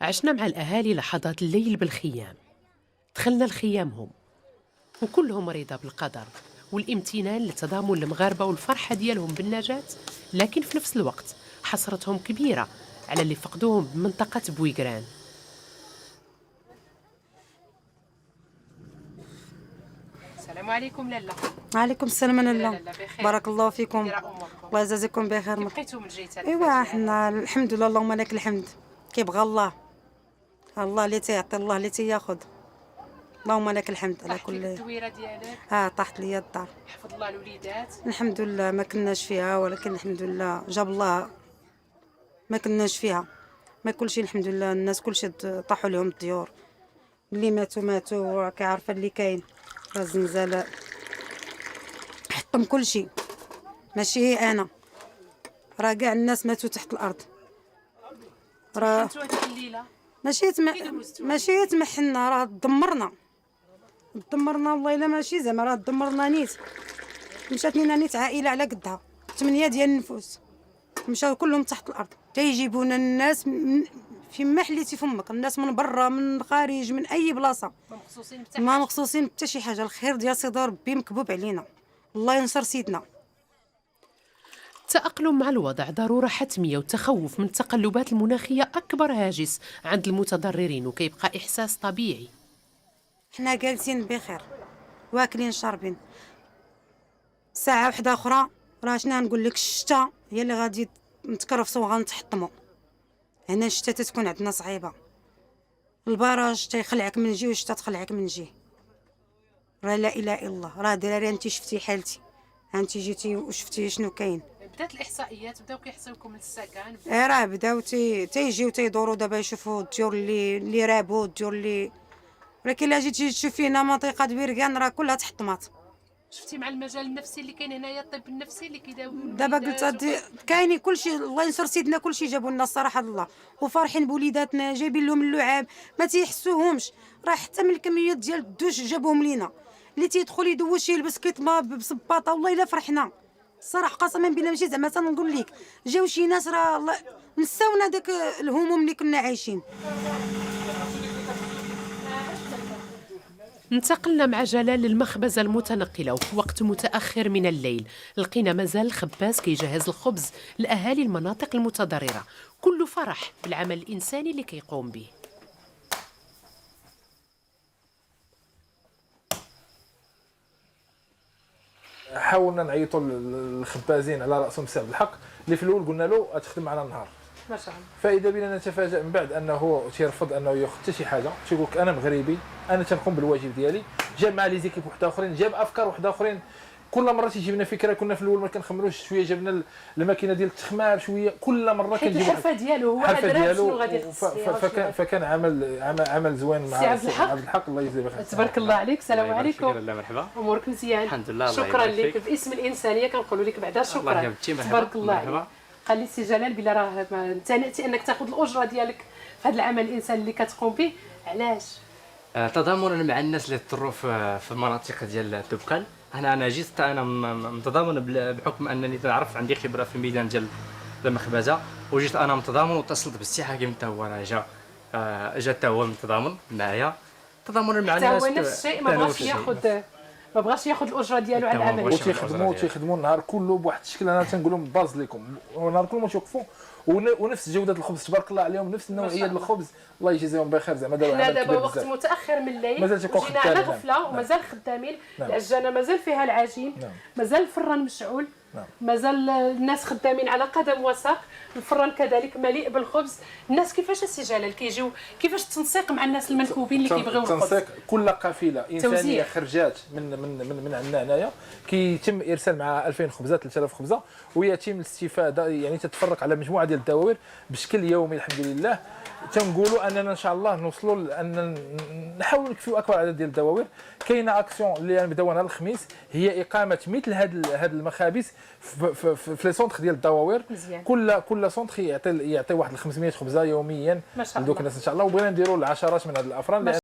S18: عشنا مع الأهالي لحظات الليل بالخيام، دخلنا لخيامهم وكلهم رضا بالقدر والامتنان لتضامن المغاربة والفرحة ديالهم بالنجاة، لكن في نفس الوقت حسرتهم كبيرة على اللي فقدوهم بمنطقة بويقران. السلام عليكم لالا.
S6: وعليكم السلام لالا. بارك الله فيكم، الله يجازيكم بخير.
S18: كيف بقيتوا من جيت؟
S6: ايوا حنا الحمد لله، اللهم لك الحمد. كيبغى الله اللي تيعطي، الله اللي تياخذ، اللهم لك الحمد على كل.
S18: الدويره ديالك
S6: طاحت ليا الدار،
S18: حفظ الله الوليدات.
S6: الحمد لله ما كناش فيها، ولكن الحمد لله جاب الله ما كناش فيها. ما كلشي الحمد لله، الناس كلشي طاحوا لهم الديور، اللي ماتوا راكي عارفه اللي كاين. راه الزنزال حطم كلشي، ماشي هي انا، راه كاع الناس ماتوا تحت الارض. راه ماشي يتمحنا، راه دمرنا والله الا ماشي زعما، راه دمرنا نيت. مشات لينا نيت عائله على قدها 8 ديال النفوس، مشاو كلهم تحت الارض. تيجيبونا الناس في ما حليتي فمك، الناس من برا من الخارج من اي بلاصه، ما مخصوصين حتى شي حاجه. الخير ديال سيدي ربي مكبوب علينا، الله ينصر سيدنا.
S18: التأقلم مع الوضع ضرورة حتمية، والتخوف من التقلبات المناخية أكبر هاجس عند المتضررين، وكيبقى إحساس طبيعي.
S6: حنا جالسين بخير واكلين شاربين، ساعة واحدة أخرى راه شنا نقول لك الشتا هي اللي غادي نتكرفصوا وغنتحطموا. هنا الشتا تتكون عندنا صعيبة، البراج تيخلعك من جي والشتا تخلعك من جي. راه لا إله إلا الله. راه دراري انتي شفتي حالتي، انتي جيتي وشفتي شنو كاين.
S18: بدات الاحصائيات بداو كيحصيوكم للسكن.
S6: راه بداو تيجيو تيدوروا دابا يشوفوا الديور اللي رابوا، الديور اللي، ولكن الا جيتي تشوفي هنا منطقه بيركان راه كلها تحطمات.
S18: شفتي مع المجال النفسي اللي كاين هنايا، الطب النفسي اللي كيداوي
S6: دابا قلت كاينين كلشي، الله ينصر سيدنا، كلشي جابوا لنا الصراحه الله، وفارحين بوليداتنا، جايبين لهم اللعاب ما تيحسوهمش. راه حتى من الكميات ديال الدوش جابوهم لينا، اللي تيدخل يدوش يلبس كيطما بصباطه، والله الا فرحنا الصراحه قسما بالله. ماشي زعما تنقول لك جاو شي ناس راه نساونا داك الهموم اللي كنا عايشين.
S18: انتقلنا مع جلال للمخبزة المتنقلة، وفي وقت متأخر من الليل لقينا مازال الخباز كيجهز الخبز لأهالي المناطق المتضررة، كله فرح بالعمل الإنساني اللي كيقوم به.
S25: حاولنا نعيطوا للخبازين على راسهم سي عبد الحق، اللي في الاول قلنا له غتخدم معنا النهار،
S18: ما شاء الله.
S25: فاذا بنا نتفاجأ من بعد انه تيرفض انه ياخذ حتى شي حاجه، تيقول لك انا مغربي، انا تنقوم بالواجب ديالي. جاب مع لي زيكيب وحده اخرين، جاب افكار وحده اخرين، كل مره تيجيب لنا فكره. كنا في الاول ما كنخمروش، شويه جبنا الماكينه ديال التخمار، شويه كل مره كنجيب
S18: الحرفه ديالو هو ادرى شنو غادي يخص.
S25: فكان عمل زوين مع
S18: عبد
S25: الحق، الله يجزيه بخير.
S18: تبارك الله عليك. السلام عليكم.
S7: مرحبا.
S18: امورك مزيان؟
S7: الحمد لله.
S18: شكرا لك باسم الانسانيه كنقولوا لك بعدا شكرا. تبارك الله عليك. قال لي سي جلال بلا راه امتنعتي انك تاخذ الاجره ديالك في هذا العمل الانساني اللي كتقوم به، علاش؟
S7: تضامنا مع الناس اللي تضروا في المناطق ديال الدبكال. انا جيت انا متضامن بحكم انني نعرف عندي خبره في الميدان ديال المخبزه، وجيت انا متضامن واتصلت بالسي حكيم حتى هو راه جا حتى هو متضامن معايا. تضامنا مع الناس
S18: هو نفس الشيء، ما بغاش ياخذ الاجره ديالو على العمل.
S25: وتيخدموا النهار كله بواحد الشكل. انا تنقول لهم باز لكم النهار كله ما توقفوا ونفس جوده الخبز تبارك الله عليهم، نفس النوعيه ديال الخبز، الله يجزيهم بخير زعما داروا
S8: حنا
S25: عمل
S8: دابا
S25: كبير
S8: وقت
S25: بزاف.
S8: متاخر من الليل
S25: مازال تيكون
S8: جينا على
S25: خدامين.
S8: غفله ومازال خدامين،
S25: نعم.
S8: العجانه مازال فيها العجين، مازال الفران مشعول، مازال الناس خدامين على قدم وساق، الفران كذلك مليء بالخبز. الناس كيفاش السي جلال كيجيو، كيفاش التنسيق مع الناس المنكوبين اللي كيبغيو الخبز؟
S25: تنسيق كل قافله انسانيه
S8: توزيع.
S25: خرجات من عندنا هنايا كيتم ارسال مع 2000 خبزه 3000 خبزه، ويتم الاستفاده يعني تتفرق على مجموعه ديال الدواوير بشكل يومي الحمد لله. تنقولوا اننا ان شاء الله نوصلوا لان نحاولوا نكفيو اكبر عدد ديال الدواوير. كاينه اكسيون اللي نبداو نهار الخميس هي اقامه مثل هاد المخابز في لي سونتر ديال الدواوير.
S8: مزيان.
S25: كل سونتر يعطي واحد 500 خبزه يوميا
S8: ما شاء
S25: لدوك
S8: الله.
S25: الناس ان شاء الله، وبغينا نديروا العشرات من هاد الافران.